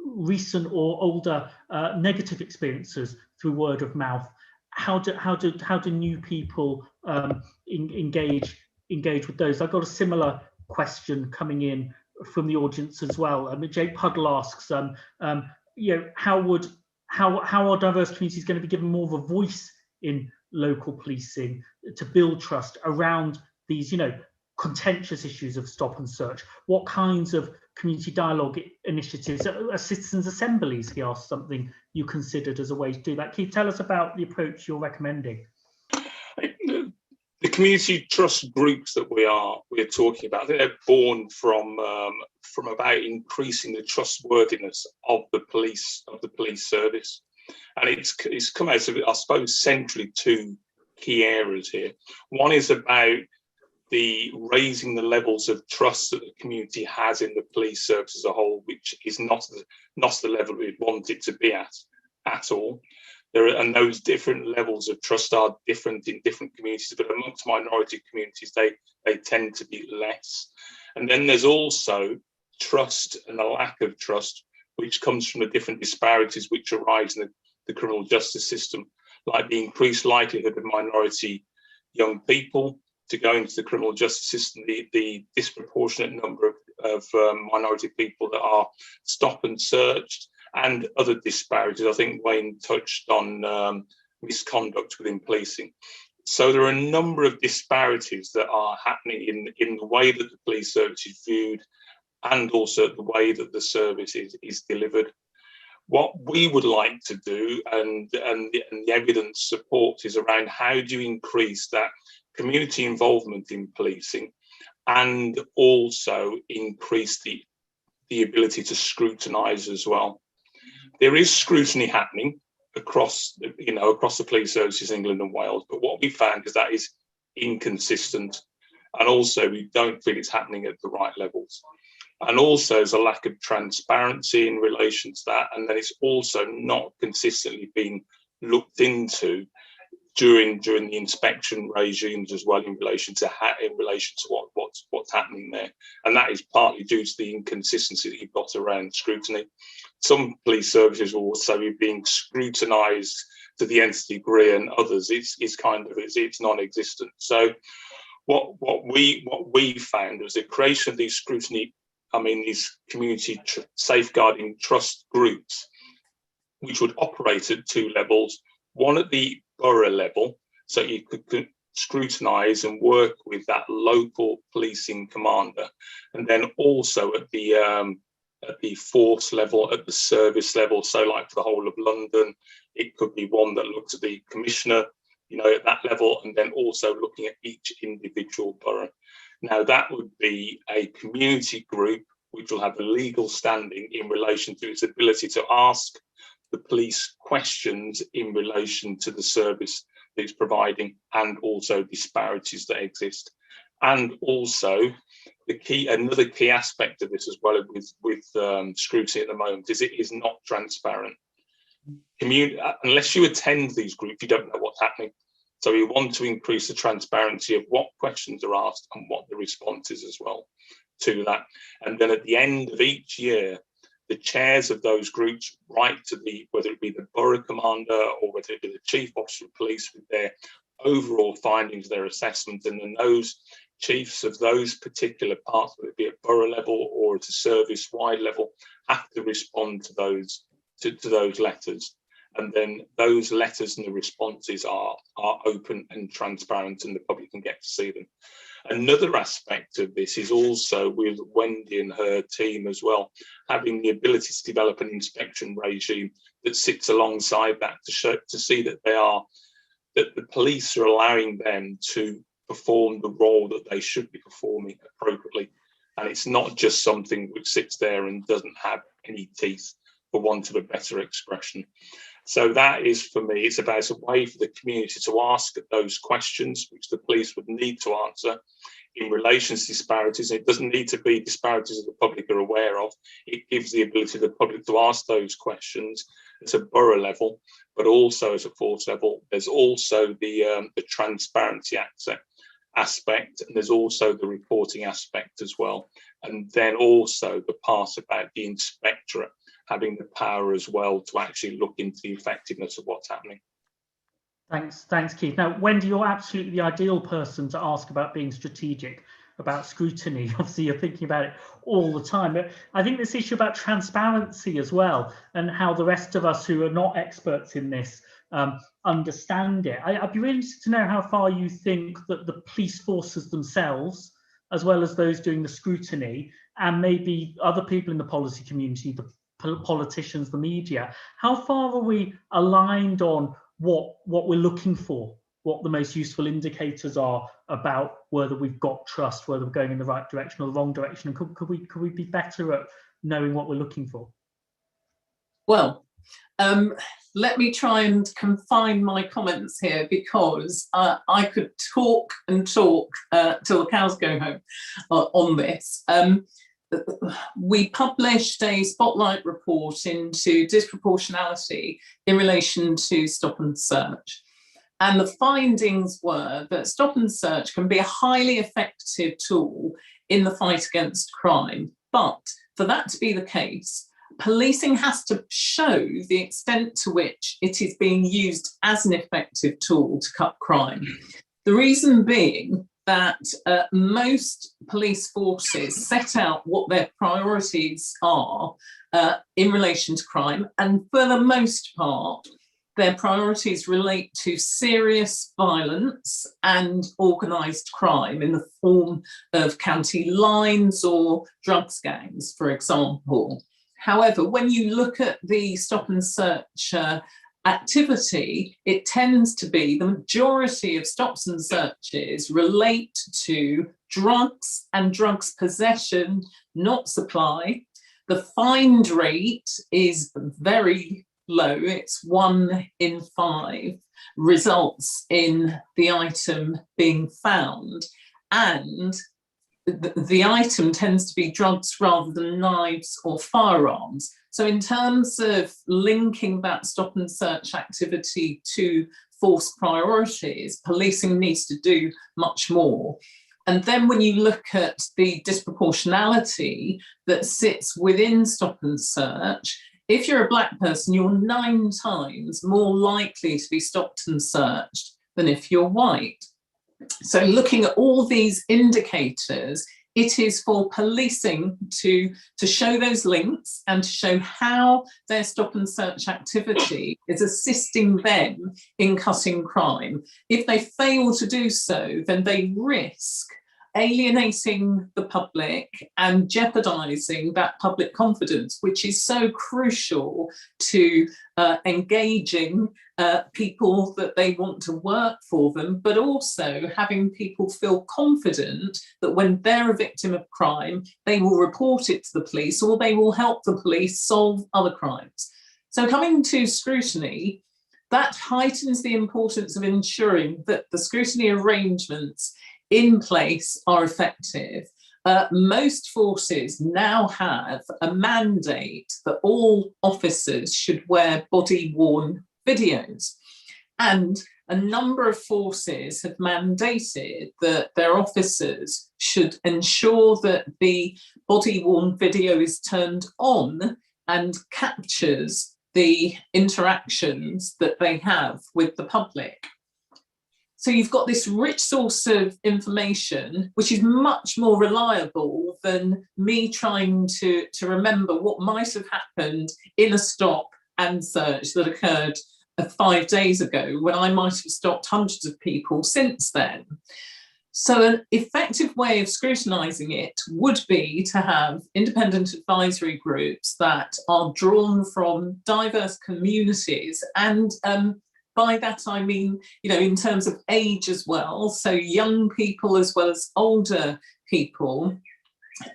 recent or older negative experiences through word of mouth. How do new people engage with those? I've got a similar question coming in from the audience as well. Jake Puddle asks, how are diverse communities going to be given more of a voice in local policing to build trust around these, contentious issues of stop and search? What kinds of community dialogue initiatives, citizens' assemblies, he asked, something you considered as a way to do that? Keith, tell us about the approach you're recommending. The community trust groups that we're talking about, they're born from about increasing the trustworthiness of the police service, and it's come out of, I suppose, centrally two key areas here. One is about the raising the levels of trust that the community has in the police service as a whole, which is not the level we'd want it to be at all. And those different levels of trust are different in different communities, but amongst minority communities, they tend to be less. And then there's also trust and a lack of trust, which comes from the different disparities which arise in the criminal justice system, like the increased likelihood of minority young people to go into the criminal justice system, the disproportionate number of minority people that are stop and searched, and other disparities. I think Wayne touched on misconduct within policing. So there are a number of disparities that are happening in the way that the police service is viewed, and also the way that the service is delivered. What we would like to do, and the evidence supports, is around how do you increase that community involvement in policing, and also increase the ability to scrutinise as well. There is scrutiny happening across the police services in England and Wales, but what we found is that is inconsistent, and also we don't feel it's happening at the right levels. And also there's a lack of transparency in relation to that, and then it's also not consistently being looked into during the inspection regimes as well, in relation to what's happening there. And that is partly due to the inconsistency that you've got around scrutiny. Some police services will also be being scrutinised to the nth degree, and others it's non-existent. So what we found was the creation of these these community safeguarding trust groups, which would operate at two levels. One at the borough level, so you could scrutinise and work with that local policing commander, and then also at the force level, at the service level. So like for the whole of London, it could be one that looks at the commissioner, at that level, and then also looking at each individual borough. Now that would be a community group which will have a legal standing in relation to its ability to ask the police questions in relation to the service that it's providing, and also disparities that exist. And also another key aspect of this as well with scrutiny at the moment is it is not transparent. unless you attend these groups, you don't know what's happening. So we want to increase the transparency of what questions are asked and what the response is as well to that. And then at the end of each year, the chairs of those groups write to whether it be the borough commander or whether it be the chief officer of police with their overall findings, their assessments, and then those chiefs of those particular parts, whether it be at borough level or at a service-wide level, have to respond to those letters. And then those letters and the responses are open and transparent, and the public can get to see them. Another aspect of this is also with Wendy and her team as well, having the ability to develop an inspection regime that sits alongside that to see that that the police are allowing them to perform the role that they should be performing appropriately. And it's not just something which sits there and doesn't have any teeth, for want of a better expression. So that is, for me, it's about a way for the community to ask those questions which the police would need to answer in relation to disparities. It doesn't need to be disparities that the public are aware of. It gives the ability of the public to ask those questions at a borough level, but also at a force level. There's also the transparency aspect, and there's also the reporting aspect as well. And then also the part about the inspectorate having the power as well to actually look into the effectiveness of what's happening. Thanks, Keith. Now, Wendy, you're absolutely the ideal person to ask about being strategic, about scrutiny. Obviously, you're thinking about it all the time. But I think this issue about transparency as well, and how the rest of us who are not experts in this understand it. I'd be really interested to know how far you think that the police forces themselves, as well as those doing the scrutiny, and maybe other people in the policy community, the politicians, the media, how far are we aligned on what we're looking for, what the most useful indicators are about whether we've got trust, whether we're going in the right direction or the wrong direction, and could we be better at knowing what we're looking for? Well, let me try and confine my comments here, because I could talk and talk till the cows go home on this. We published a spotlight report into disproportionality in relation to stop and search. And the findings were that stop and search can be a highly effective tool in the fight against crime. But for that to be the case, policing has to show the extent to which it is being used as an effective tool to cut crime. The reason being that most police forces set out what their priorities are in relation to crime, and for the most part, their priorities relate to serious violence and organised crime in the form of county lines or drugs gangs, for example. However, when you look at the stop and search activity, it tends to be the majority of stops and searches relate to drugs and drugs possession, not supply. The find rate is very low. It's 1 in 5 results in the item being found, and the item tends to be drugs rather than knives or firearms. So in terms of linking that stop and search activity to force priorities, policing needs to do much more. And then when you look at the disproportionality that sits within stop and search, if you're a black person, you're 9 times more likely to be stopped and searched than if you're white. So looking at all these indicators, it is for policing to show those links and to show how their stop and search activity is assisting them in cutting crime. If they fail to do so, then they risk alienating the public and jeopardising that public confidence, which is so crucial to engaging people that they want to work for them, but also having people feel confident that when they're a victim of crime, they will report it to the police or they will help the police solve other crimes. So coming to scrutiny, that heightens the importance of ensuring that the scrutiny arrangements in place are effective. most forces now have a mandate that all officers should wear body-worn videos. And a number of forces have mandated that their officers should ensure that the body-worn video is turned on and captures the interactions that they have with the public. So you've got this rich source of information, which is much more reliable than me trying to remember what might have happened in a stop and search that occurred 5 days ago, when I might have stopped hundreds of people since then. So an effective way of scrutinising it would be to have independent advisory groups that are drawn from diverse communities, and by that I mean, you know, in terms of age as well, so young people as well as older people,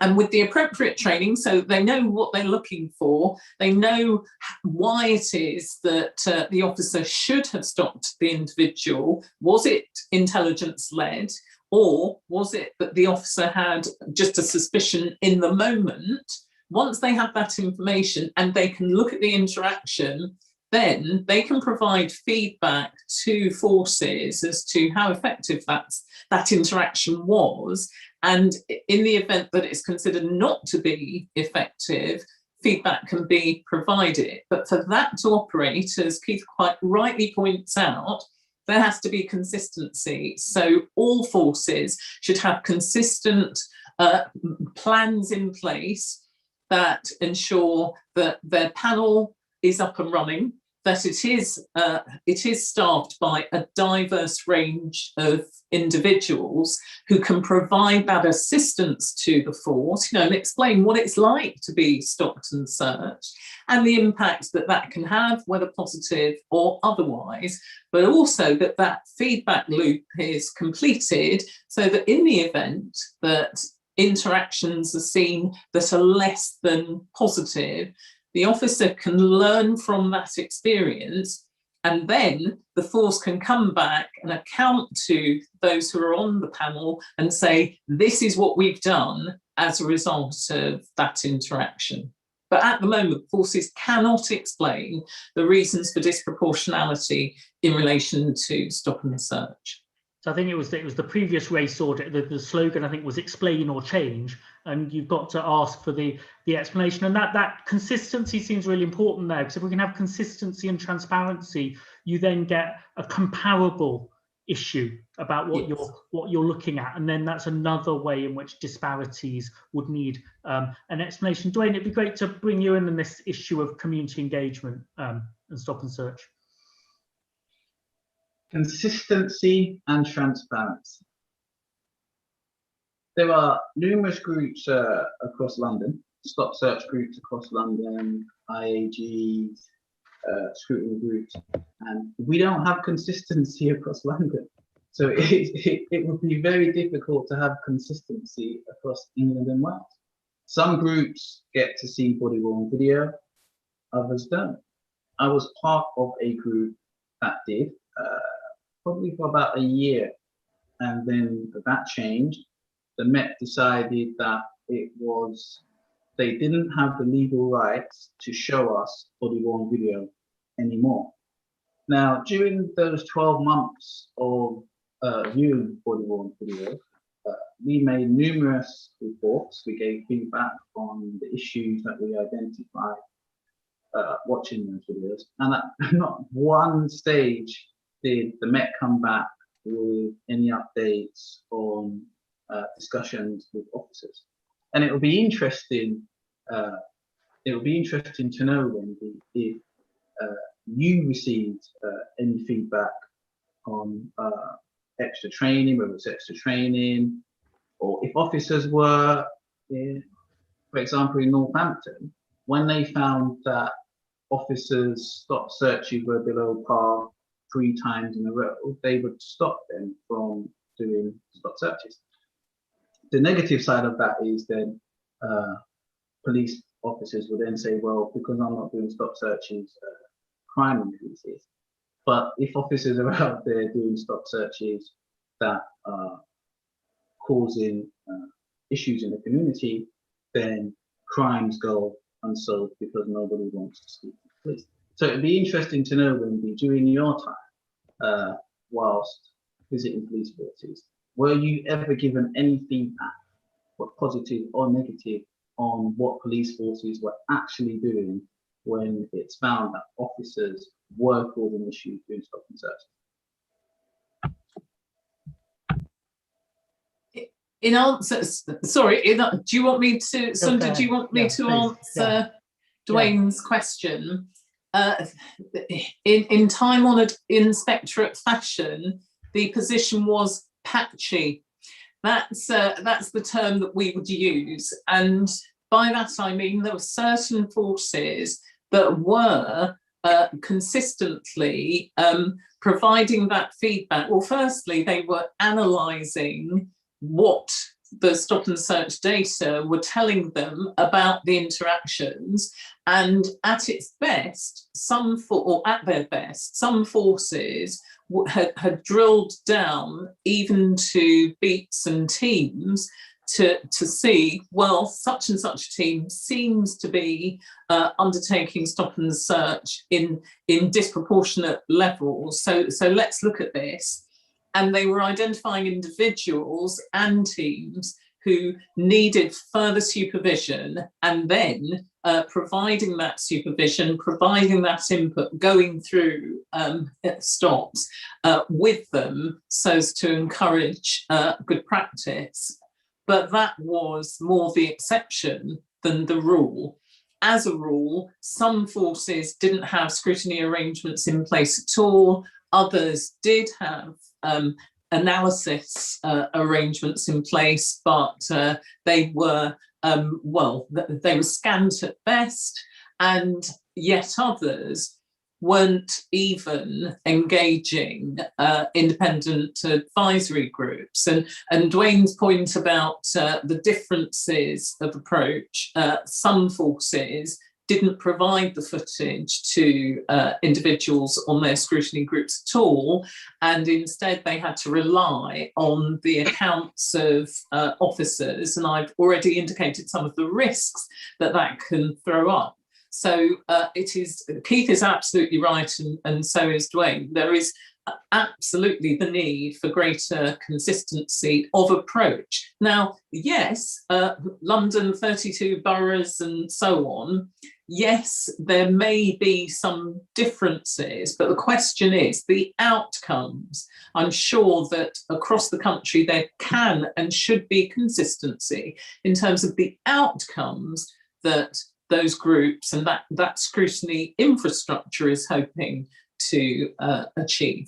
and with the appropriate training, so they know what they're looking for, they know why it is that the officer should have stopped the individual. Was it intelligence-led, or was it that the officer had just a suspicion in the moment? Once they have that information and they can look at the interaction, then they can provide feedback to forces as to how effective that interaction was. And in the event that it's considered not to be effective, feedback can be provided. But for that to operate, as Keith quite rightly points out, there has to be consistency. So all forces should have consistent plans in place that ensure that their panel is up and running, that it is staffed by a diverse range of individuals who can provide that assistance to the force, you know, and explain what it's like to be stopped and searched, and the impact that that can have, whether positive or otherwise, but also that that feedback loop is completed so that in the event that interactions are seen that are less than positive, the officer can learn from that experience, and then the force can come back and account to those who are on the panel and say, this is what we've done as a result of that interaction. But at the moment, forces cannot explain the reasons for disproportionality in relation to stop and search. So I think it was the previous race audit, the slogan I think was explain or change, and you've got to ask for the explanation, and that consistency seems really important there, because if we can have consistency and transparency, you then get a comparable issue about what you're looking at, and then that's another way in which disparities would need an explanation. Duwayne, it'd be great to bring you in on this issue of community engagement and stop and search. Consistency and transparency. There are numerous groups across London, stop search groups across London, IAGs, scrutiny groups, and we don't have consistency across London. So it would be very difficult to have consistency across England and Wales. Some groups get to see body-worn video, others don't. I was part of a group that did, probably for about a year, and then that changed. The Met decided that they didn't have the legal rights to show us body-worn video anymore. Now, during those 12 months of viewing body-worn video, we made numerous reports. We gave feedback on the issues that we identified watching those videos, and at not one stage did the Met come back with any updates on discussions with officers. And it will be interesting. It will be interesting to know, Wendy, if you received any feedback on extra training, whether it's extra training, or if officers were, for example, in Northampton, when they found that officers stop searches were below par 3 times in a row, they would stop them from doing stop searches. The negative side of that is then police officers would then say, well, because I'm not doing stop searches, crime increases. But if officers are out there doing stop searches that are causing issues in the community, then crimes go unsolved because nobody wants to speak to the police. So it'd be interesting to know, Wendy, during your time, whilst visiting police forces, were you ever given any feedback, what positive or negative, on what police forces were actually doing when it's found that officers were causing issues during stop and search? In answer, sorry, do you want me to, Sunder, do you want me to please. answer Duwayne's question? In time-honoured inspectorate fashion, the position was patchy. That's the term that we would use, and by that I mean there were certain forces that were consistently providing that feedback. Well, firstly, they were analysing what the stop and search data were telling them about the interactions, and at its best, at their best, some forces had drilled down even to beats and teams to see, well, such and such team seems to be undertaking stop and search in disproportionate levels. So let's look at this. And they were identifying individuals and teams who needed further supervision, and then providing that supervision, providing that input, going through stops with them so as to encourage good practice. But that was more the exception than the rule. As a rule, some forces didn't have scrutiny arrangements in place at all. Others did have analysis arrangements in place, but they were, they were scant at best, and yet others weren't even engaging independent advisory groups. And Duwayne's point about the differences of approach, some forces didn't provide the footage to individuals on their scrutiny groups at all, and instead they had to rely on the accounts of officers, and I've already indicated some of the risks that that can throw up. So Keith is absolutely right, and so is Duwayne. There is absolutely the need for greater consistency of approach. Now, yes, London, 32 boroughs and so on, yes, there may be some differences, but the question is the outcomes. I'm sure that across the country there can and should be consistency in terms of the outcomes that those groups and that scrutiny infrastructure is hoping to achieve.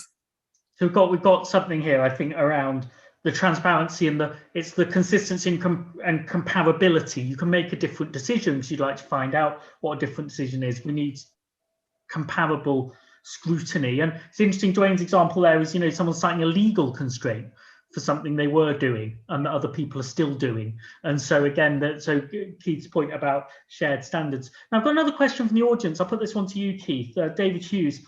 So we've got something here, I think, around the transparency and it's the consistency and comparability. You can make a different decision because you'd like to find out what a different decision is. We need comparable scrutiny. And it's interesting, Duwayne's example there is, someone citing a legal constraint for something they were doing and that other people are still doing. And so again, so Keith's point about shared standards. Now I've got another question from the audience. I'll put this one to you, Keith. David Hughes.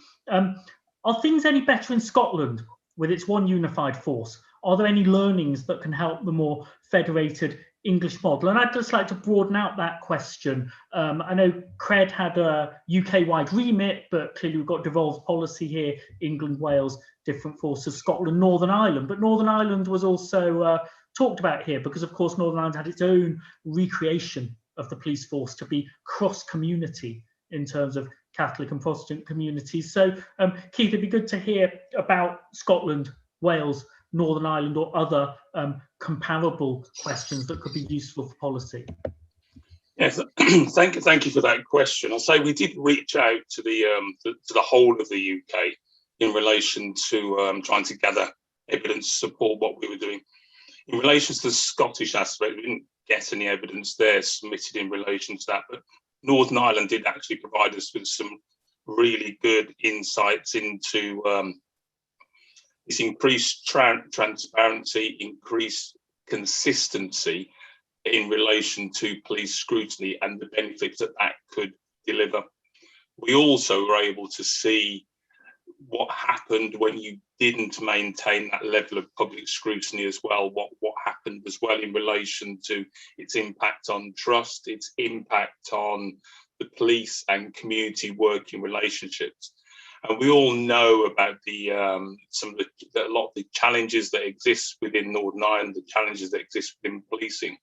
Are things any better in Scotland with its one unified force? Are there any learnings that can help the more federated English model? And I'd just like to broaden out that question. I know CRED had a UK-wide remit, but clearly we've got devolved policy here, England, Wales, different forces, Scotland, Northern Ireland. But Northern Ireland was also talked about here because, of course, Northern Ireland had its own recreation of the police force to be cross-community in terms of Catholic and Protestant communities. So, Keith, it'd be good to hear about Scotland, Wales, Northern Ireland, or other comparable questions that could be useful for policy. Yes, thank you for that question. I'll say we did reach out to the whole of the UK in relation to trying to gather evidence to support what we were doing. In relation to the Scottish aspect, we didn't get any evidence there submitted in relation to that, but Northern Ireland did actually provide us with some really good insights into this increased transparency, increased consistency in relation to police scrutiny and the benefits that that could deliver. We also were able to see what happened when you didn't maintain that level of public scrutiny as well, what happened as well in relation to its impact on trust, its impact on the police and community working relationships. And we all know about a lot of the challenges that exist within Northern Ireland, the challenges that exist within policing.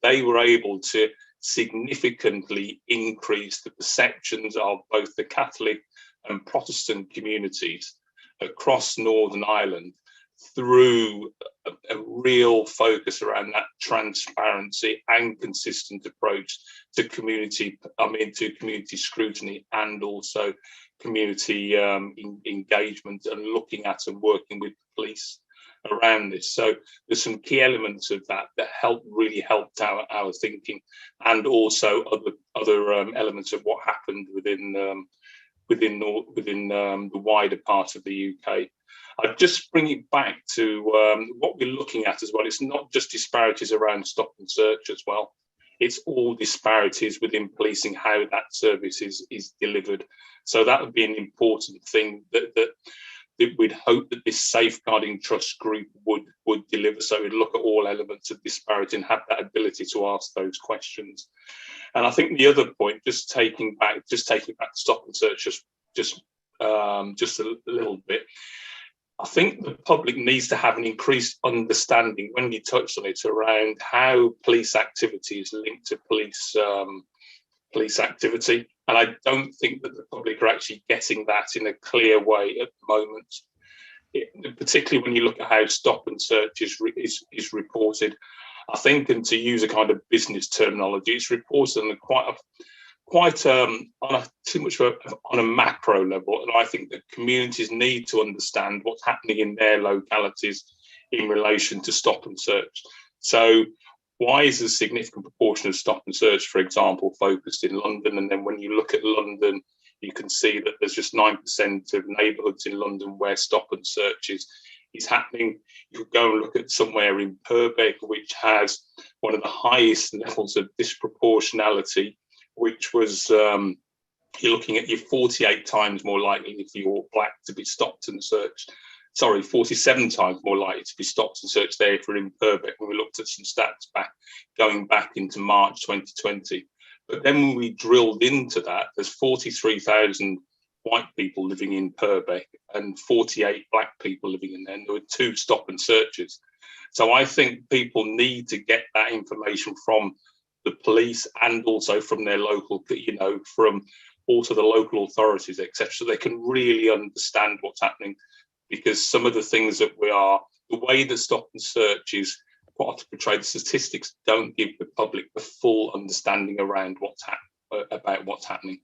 They were able to significantly increase the perceptions of both the Catholic and Protestant communities across Northern Ireland through a real focus around that transparency and consistent approach to community scrutiny and also community engagement and looking at and working with the police around this. So there's some key elements of that really helped our thinking, and also other elements of what happened within the wider part of the UK. I'd just bring it back to what we're looking at as well. It's not just disparities around stop and search as well. It's all disparities within policing, how that service is delivered. So that would be an important thing that we'd hope that this safeguarding trust group would deliver. So we'd look at all elements of disparity and have that ability to ask those questions. And I think the other point, just taking back stop and search just a little bit, I think the public needs to have an increased understanding, when you touched on it, around how police activity is linked to police activity. And I don't think that the public are actually getting that in a clear way at the moment, particularly when you look at how stop and search is reported. I think, and to use a kind of business terminology, it's reported on too much on a macro level. And I think that communities need to understand what's happening in their localities in relation to stop and search. So why is a significant proportion of stop and search, for example, focused in London? And then when you look at London, you can see that there's just 9% of neighbourhoods in London where stop and search is happening. You could go and look at somewhere in Purbeck, which has one of the highest levels of disproportionality, which was you're looking at 48 times more likely if you're black to be stopped and searched. 47 times more likely to be stopped and searched there if we're in Purbeck, when we looked at some stats going back into March 2020. But then when we drilled into that, there's 43,000 white people living in Purbeck and 48 black people living in there, and there were 2 stop and searches. So I think people need to get that information from the police and also from their local, from also the local authorities, etc., so they can really understand what's happening. Because some of the things that the way that stop and search is portrayed, the statistics don't give the public the full understanding around about what's happening.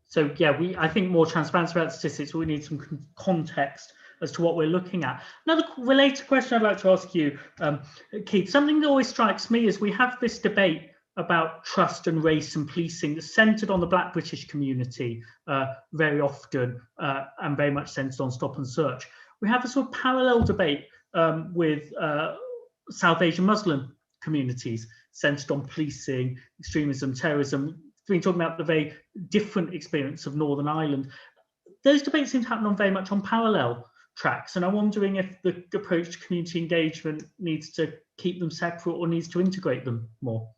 So yeah, I think more transparency about statistics. We need some context as to what we're looking at. Another related question I'd like to ask you, Keith, something that always strikes me is we have this debate about trust and race and policing that's centred on the Black British community very often and very much centred on stop and search. We have a sort of parallel debate with South Asian Muslim communities centred on policing, extremism, terrorism. We've been talking about the very different experience of Northern Ireland. Those debates seem to happen very much on parallel tracks, and I'm wondering if the approach to community engagement needs to keep them separate or needs to integrate them more.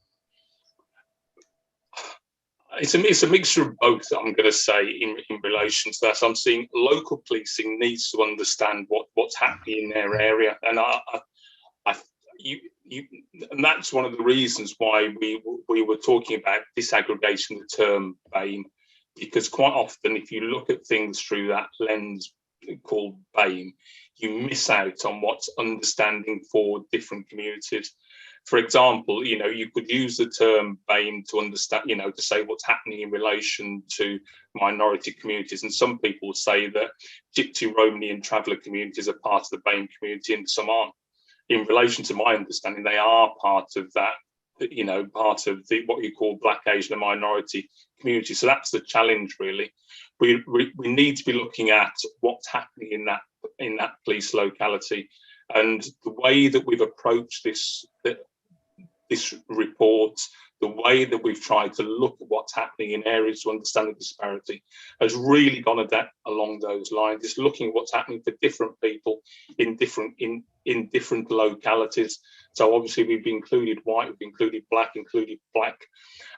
It's a mixture of both, I'm going to say, in relation to that. I'm seeing local policing needs to understand what's happening in their area, and and that's one of the reasons why we were talking about disaggregating the term BAME, because quite often, if you look at things through that lens called BAME, you miss out on what's understanding for different communities. For example, you could use the term BAME to understand, to say what's happening in relation to minority communities. And some people say that Gypsy, Romani and traveller communities are part of the BAME community and some aren't. In relation to my understanding, they are part of that, part of what you call Black, Asian and minority community. So that's the challenge, really. We need to be looking at what's happening in that police locality. And the way that we've approached this this report, the way that we've tried to look at what's happening in areas to understand the disparity has really gone along those lines. It's looking at what's happening for different people in different localities. So obviously we've included white, we've included black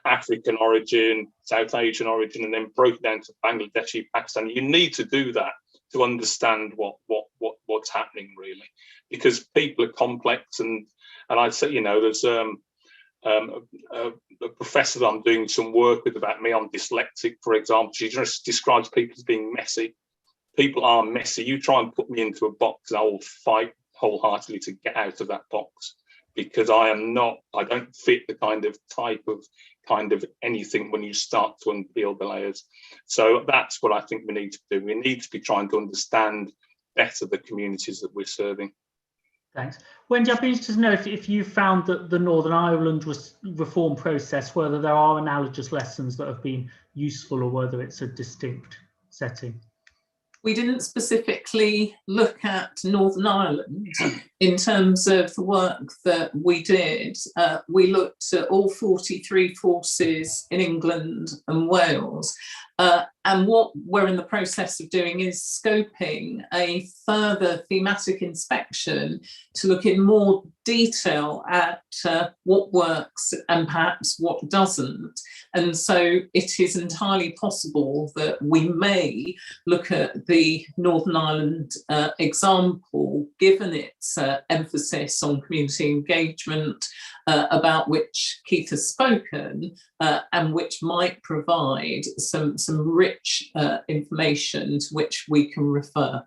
African origin, South Asian origin, and then broken down to Bangladeshi, Pakistan. You need to do that to understand what's happening, really, because people are complex. And I'd say, you know, there's a professor that I'm doing some work with about me. I'm dyslexic, for example. She just describes people as being messy. People are messy. You try and put me into a box, and I will fight wholeheartedly to get out of that box, because I don't fit the type of anything when you start to unpeel the layers. So that's what I think we need to do. We need to be trying to understand better the communities that we're serving. Thanks. Wendy, I'd be interested to know if you found that the Northern Ireland reform process, whether there are analogous lessons that have been useful or whether it's a distinct setting. We didn't specifically look at Northern Ireland in terms of the work that we did. We looked at all 43 forces in England and Wales. And what we're in the process of doing is scoping a further thematic inspection to look in more detail at what works and perhaps what doesn't. And so it is entirely possible that we may look at the Northern Ireland example, given its emphasis on community engagement, about which Keith has spoken, and which might provide some rich information to which we can refer.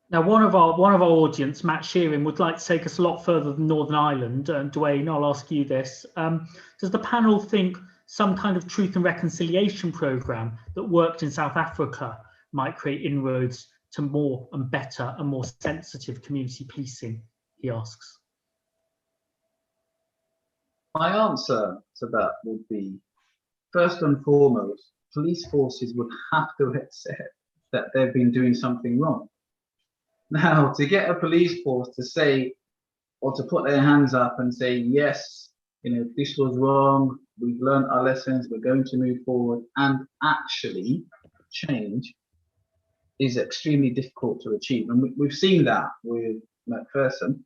Now, one of our audience, Matt Shearing, would like to take us a lot further than Northern Ireland. Duwayne, I'll ask you this. Does the panel think some kind of truth and reconciliation programme that worked in South Africa might create inroads to more and better and more sensitive community policing, he asks? My answer to that would be, first and foremost, police forces would have to accept that they've been doing something wrong. Now, to get a police force to say, or to put their hands up and say, yes, you know, this was wrong, we've learned our lessons, we're going to move forward, and actually change, is extremely difficult to achieve. And we've seen that with Macpherson,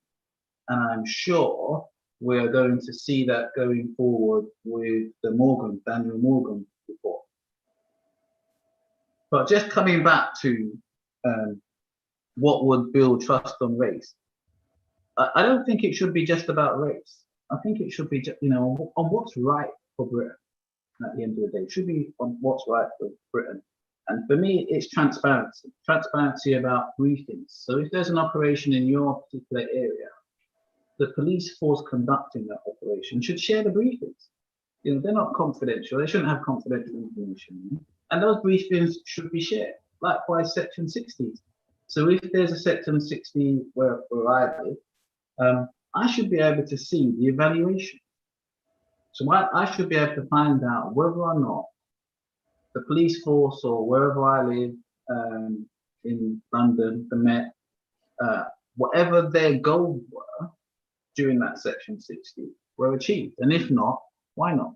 and I'm sure we're going to see that going forward with the Daniel Morgan report. But just coming back to what would build trust on race, I don't think it should be just about race. I think it should be, you know, on what's right for Britain at the end of the day. It should be on what's right for Britain. And for me, it's transparency. Transparency about briefings. So if there's an operation in your particular area, the police force conducting that operation should share the briefings. You know, they're not confidential. They shouldn't have confidential information. And those briefings should be shared. Likewise, Section 60. So if there's a Section 60 where I live, I should be able to see the evaluation. So I should be able to find out whether or not the police force or wherever I live in London, the Met, whatever their goals were during that Section 60 were achieved. And if not, why not?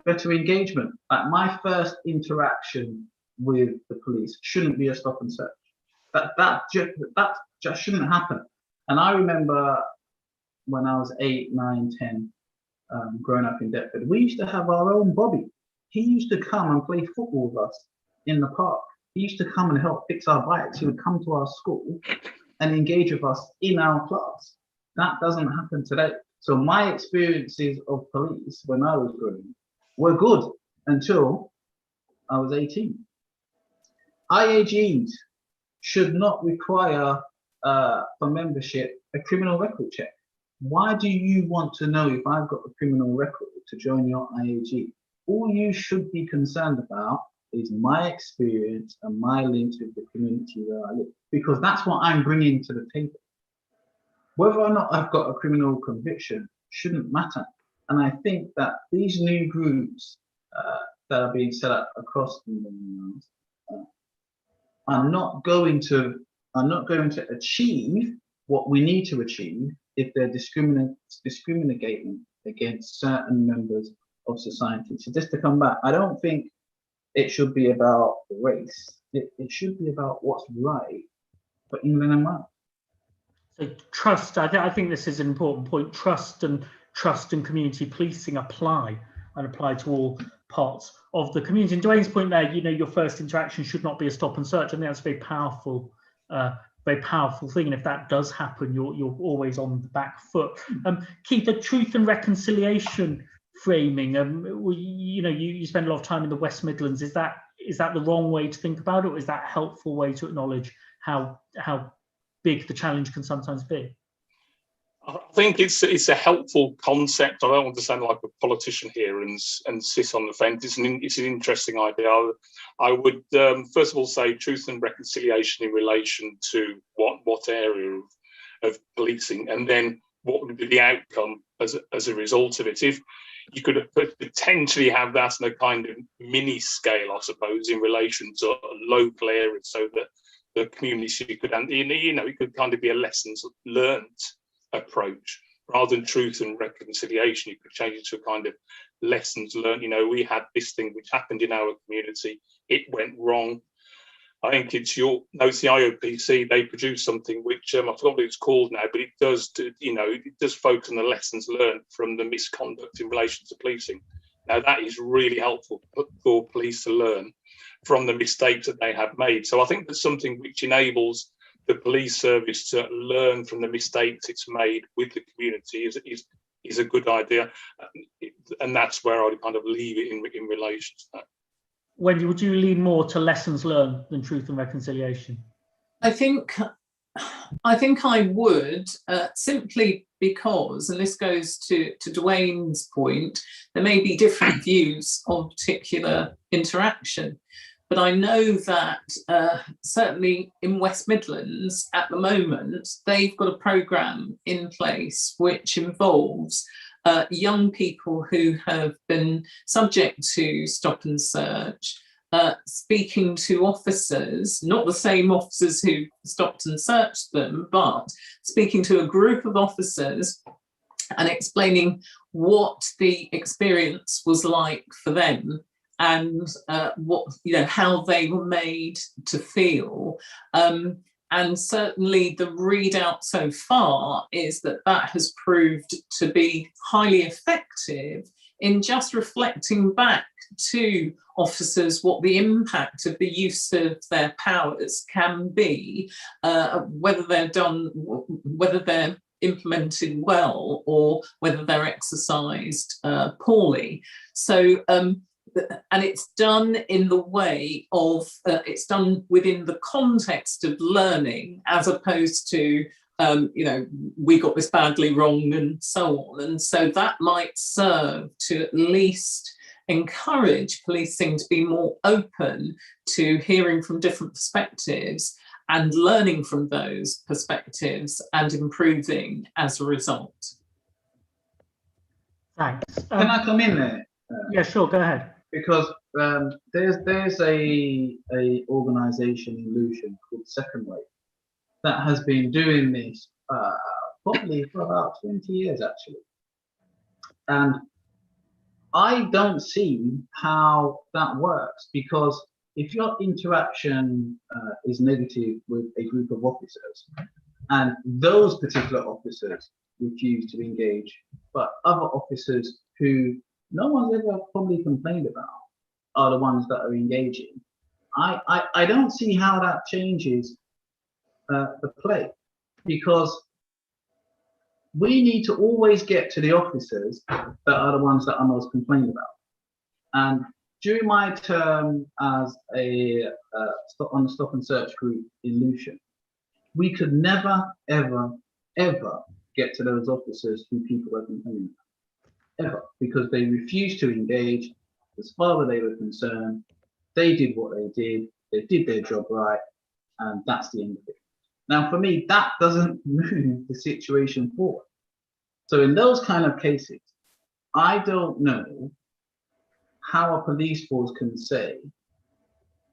Better engagement. Like, my first interaction with the police shouldn't be a stop and search. That just shouldn't happen. And I remember when I was 8, 9, 10, growing up in Deptford, we used to have our own Bobby. He used to come and play football with us in the park. He used to come and help fix our bikes. He would come to our school and engage with us in our class. That doesn't happen today. So my experiences of police when I was growing up were good until I was 18. IAGs should not require for membership a criminal record check. Why do you want to know if I've got a criminal record to join your IAG? All you should be concerned about is my experience and my links with the community where I live, because that's what I'm bringing to the table. Whether or not I've got a criminal conviction shouldn't matter. And I think that these new groups that are being set up across England are not going to achieve what we need to achieve if they're discriminating against certain members of society. So just to come back, I don't think it should be about race. It should be about what's right for England and Wales. So trust, I think this is an important point. Trust and community policing apply to all parts of the community. And Duwayne's point there, your first interaction should not be a stop and search. I think that's a very powerful thing. And if that does happen, you're always on the back foot. Keith, the truth and reconciliation framing, you spend a lot of time in the West Midlands. Is that the wrong way to think about it, or is that a helpful way to acknowledge how big the challenge can sometimes be? I think it's a helpful concept. I don't want to sound like a politician here and sit on the fence. It's an interesting idea. I would first of all say truth and reconciliation in relation to what area of policing, and then what would be the outcome as a result of it. If you could potentially have that on a kind of mini scale, I suppose, in relation to a local area, so that the community could, it could kind of be a lessons learned approach rather than truth and reconciliation. You could change it to a kind of lessons learned. We had this thing which happened in our community, it went wrong. I think it's the IOPC, they produced something which I forgot what it's called now, but it does focus on the lessons learned from the misconduct in relation to policing. Now that is really helpful for police to learn from the mistakes that they have made. So I think that's something which enables the police service to learn from the mistakes it's made with the community is a good idea, and that's where I would kind of leave it in relation to that. Wendy, would you lean more to lessons learned than truth and reconciliation? I think I would, simply because, and this goes to Duwayne's point, there may be different views of particular interaction. But I know that certainly in West Midlands at the moment, they've got a programme in place which involves young people who have been subject to stop and search, speaking to officers, not the same officers who stopped and searched them, but speaking to a group of officers and explaining what the experience was like for them, and how they were made to feel. And certainly the readout so far is that has proved to be highly effective in just reflecting back to officers what the impact of the use of their powers can be, whether they're implemented well or whether they're exercised poorly. So and it's done in the way of, it's done within the context of learning, as opposed to, we got this badly wrong and so on. And so that might serve to at least encourage policing to be more open to hearing from different perspectives and learning from those perspectives and improving as a result. Thanks. Can I come in there? Yeah, sure, go ahead. Because there's a organisation in Luton called Second Wave that has been doing this probably for about 20 years actually, and I don't see how that works, because if your interaction is negative with a group of officers and those particular officers refuse to engage, but other officers who no one's ever probably complained about are the ones that are engaging, I don't see how that changes the play, because we need to always get to the officers that are the ones that are most complained about. And during my term as on the stop and search group in Luton, we could never, ever, ever get to those officers who people were complaining about, ever, because they refused to engage. As far as they were concerned, they did what they did their job right, and that's the end of it. Now, for me, that doesn't move the situation forward. So in those kind of cases, I don't know how a police force can say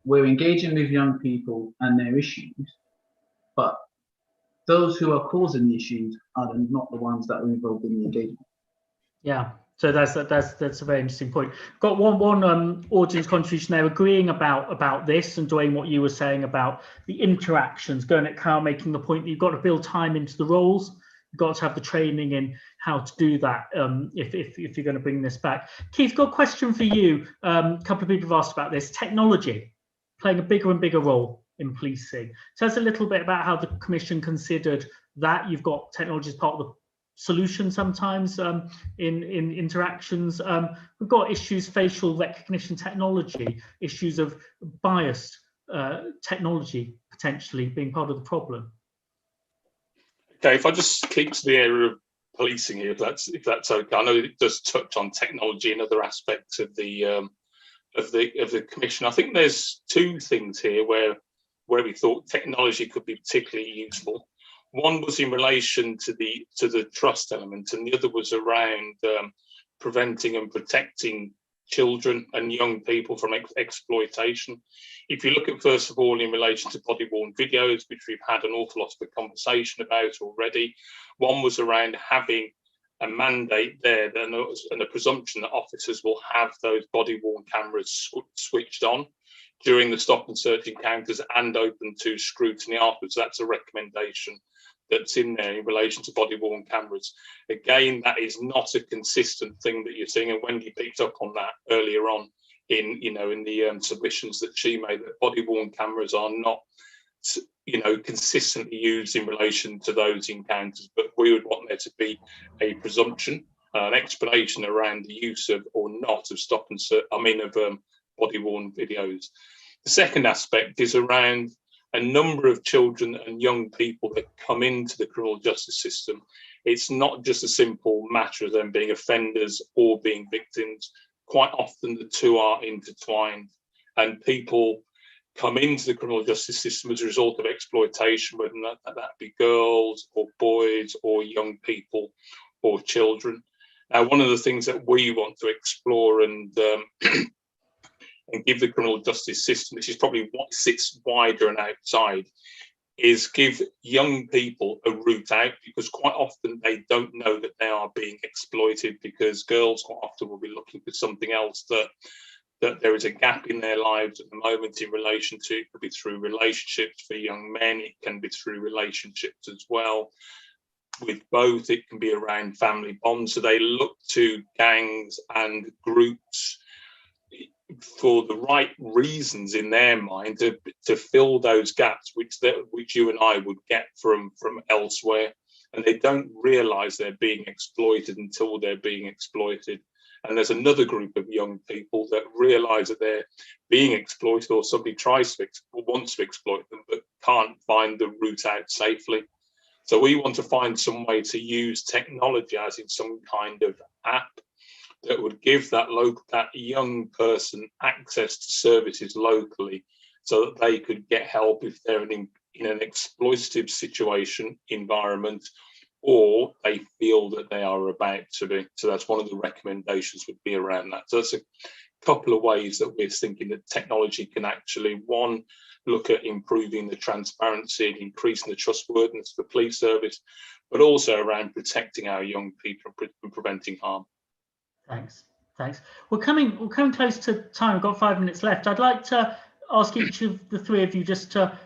we're engaging with young people and their issues, but those who are causing the issues are not the ones that are involved in the engagement. Yeah, so that's a very interesting point. Got one audience contribution there agreeing about this, and Duwayne, what you were saying about the interactions. Gurnet Cow making the point that you've got to build time into the roles. You've got to have the training in how to do that if you're going to bring this back. Keith, got a question for you. A couple of people have asked about this. Technology playing a bigger and bigger role in policing. Tell us a little bit about how the Commission considered that. You've got technology as part of the solution sometimes in interactions. We've got issues, facial recognition technology, issues of biased technology potentially being part of the problem. Okay, if I just keep to the area of policing here, if that's okay. I know it does touch on technology and other aspects of the Commission. I think there's two things here where we thought technology could be particularly useful. One was in relation to the trust element, and the other was around preventing and protecting children and young people from exploitation. If you look at, first of all, in relation to body-worn videos, which we've had an awful lot of a conversation about already, one was around having a mandate there and a presumption that officers will have those body-worn cameras switched on during the stop and search encounters and open to scrutiny afterwards. That's a recommendation that's in there in relation to body-worn cameras. Again, that is not a consistent thing that you're seeing, and Wendy picked up on that earlier on in the submissions that she made, that body-worn cameras are not consistently used in relation to those encounters, but we would want there to be a presumption, an explanation around the use of or not of stop and search, of body-worn videos. The second aspect is around a number of children and young people that come into the criminal justice system. It's not just a simple matter of them being offenders or being victims. Quite often the two are intertwined, and people come into the criminal justice system as a result of exploitation, whether that be girls or boys or young people or children. Now, one of the things that we want to explore and give the criminal justice system, which is probably what sits wider and outside, is give young people a route out, because quite often they don't know that they are being exploited, because girls quite often will be looking for something else, that there is a gap in their lives at the moment in relation to, it could be through relationships for young men, it can be through relationships as well. With both, it can be around family bonds. So they look to gangs and groups for the right reasons in their mind to fill those gaps which you and I would get from elsewhere, and they don't realise they're being exploited until they're being exploited. And there's another group of young people that realise that they're being exploited, or somebody wants to exploit them but can't find the route out safely. So we want to find some way to use technology, as in some kind of app, that would give that young person access to services locally, so that they could get help if they're in an exploitative environment, or they feel that they are about to be. So that's one of the recommendations would be around that. So that's a couple of ways that we're thinking that technology can actually, one, look at improving the transparency and increasing the trustworthiness of the police service, but also around protecting our young people and preventing harm. Thanks. We're coming close to time. We've got 5 minutes left. I'd like to ask each of the three of you just to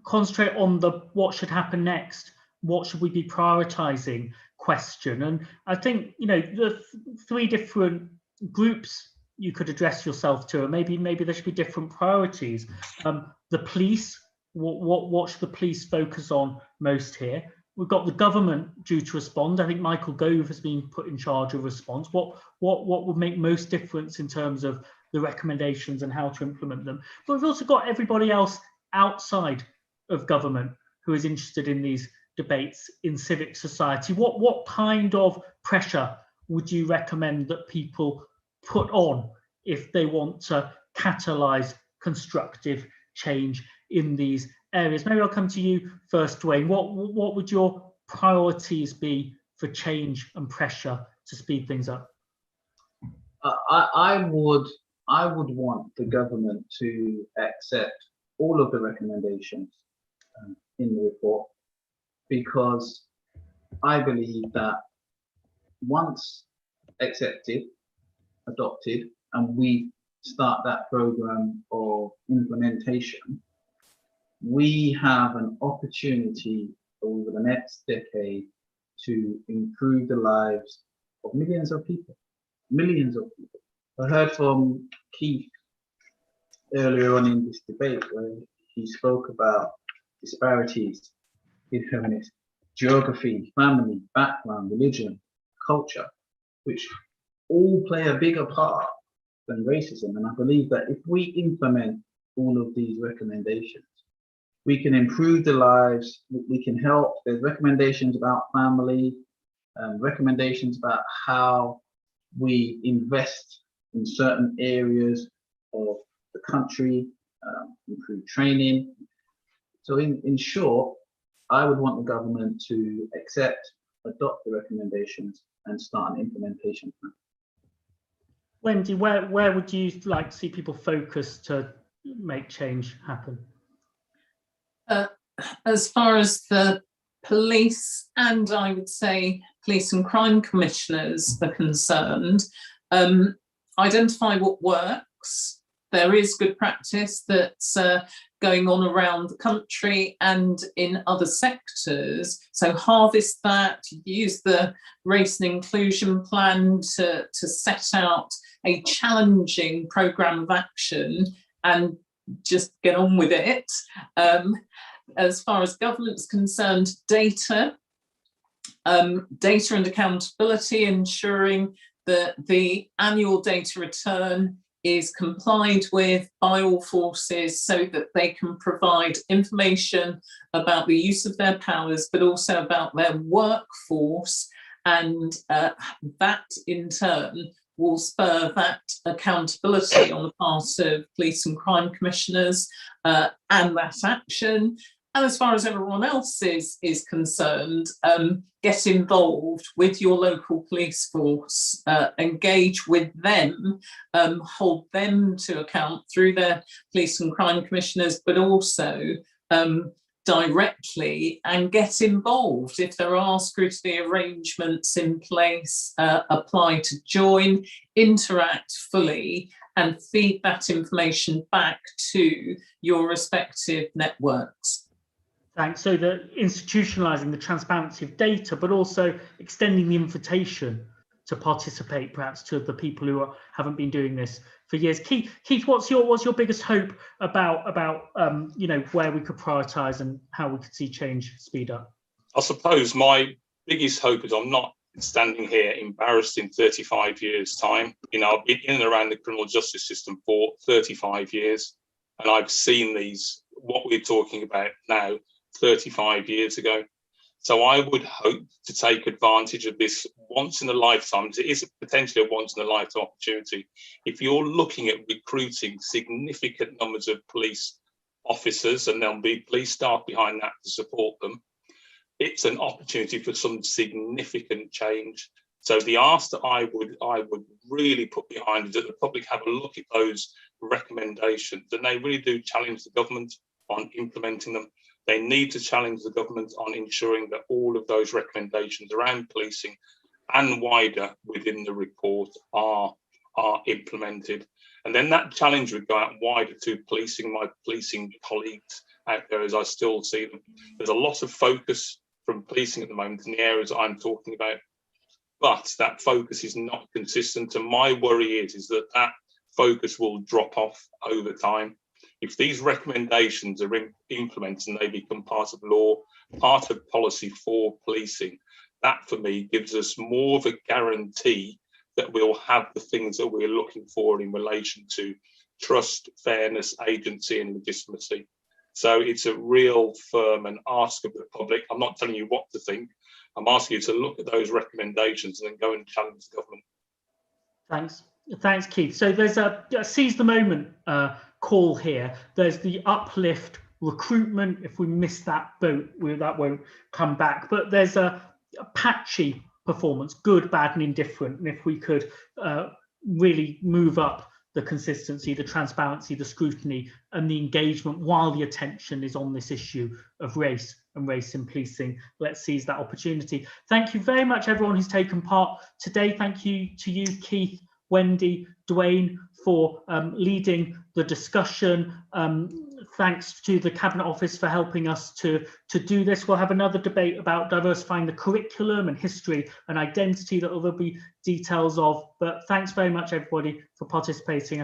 concentrate on the what should happen next, what should we be prioritising question. And I think the three different groups you could address yourself to, and maybe there should be different priorities. The police, what should the police focus on most here? We've got the government due to respond. I think Michael Gove has been put in charge of response. What would make most difference in terms of the recommendations and how to implement them? But we've also got everybody else outside of government who is interested in these debates in civic society. What kind of pressure would you recommend that people put on if they want to catalyse constructive change in these areas? Maybe I'll come to you first, Duwayne. What would your priorities be for change and pressure to speed things up? I would want the government to accept all of the recommendations in the report, because I believe that once accepted, adopted, and we start that program of implementation, we have an opportunity over the next decade to improve the lives of millions of people. Millions of people. I heard from Keith earlier on in this debate where he spoke about disparities in feminist geography, family, background, religion, culture, which all play a bigger part than racism. And I believe that if we implement all of these recommendations, we can improve the lives, we can help. There's recommendations about family, recommendations about how we invest in certain areas of the country, improve training. So in short, I would want the government to accept, adopt the recommendations and start an implementation plan. Wendy, where would you like to see people focus to make change happen? As far as the police and I would say police and crime commissioners are concerned, identify what works. There is good practice that's going on around the country and in other sectors. So harvest that, use the race and inclusion plan to set out a challenging programme of action and just get on with it. As far as government's concerned, data and accountability, ensuring that the annual data return is complied with by all forces so that they can provide information about the use of their powers, but also about their workforce, and that in turn will spur that accountability on the part of police and crime commissioners and that action. And as far as everyone else is concerned, get involved with your local police force, engage with them, hold them to account through their police and crime commissioners, but also directly, and get involved. If there are scrutiny arrangements in place, apply to join, interact fully, and feed that information back to your respective networks. Thanks. So the institutionalising the transparency of data, but also extending the invitation to participate, perhaps to the people who haven't been doing this for years. Keith, what's your biggest hope about you know, where we could prioritise and how we could see change speed up? I suppose my biggest hope is I'm not standing here embarrassed in 35 years' time. You know, I've been in and around the criminal justice system for 35 years, and I've seen what we're talking about now 35 years ago. So I would hope to take advantage of this once in a lifetime. It is potentially a once in a lifetime opportunity. If you're looking at recruiting significant numbers of police officers, and there'll be police staff behind that to support them, it's an opportunity for some significant change. So the ask that I would really put behind is that the public have a look at those recommendations, and they really do challenge the government on implementing them. They need to challenge the government on ensuring that all of those recommendations around policing and wider within the report are implemented. And then that challenge would go out wider to policing, my policing colleagues out there as I still see them. There's a lot of focus from policing at the moment in the areas I'm talking about, but that focus is not consistent. And my worry is that focus will drop off over time. If these recommendations are implemented and they become part of law, part of policy for policing, that for me gives us more of a guarantee that we'll have the things that we're looking for in relation to trust, fairness, agency and legitimacy. So it's a real firm and ask of the public. I'm not telling you what to think. I'm asking you to look at those recommendations and then go and challenge the government. Thanks, Keith. So there's a seize the moment call here. There's the uplift recruitment. If we miss that boat, that won't come back. But there's a patchy performance, good, bad, and indifferent. And if we could really move up the consistency, the transparency, the scrutiny, and the engagement while the attention is on this issue of race and race in policing. Let's seize that opportunity. Thank you very much, everyone who's taken part today. Thank you to you, Keith, Wendy, Duwayne, for leading the discussion. Thanks to the Cabinet Office for helping us to do this. We'll have another debate about diversifying the curriculum and history and identity that there'll be details of. But thanks very much, everybody, for participating.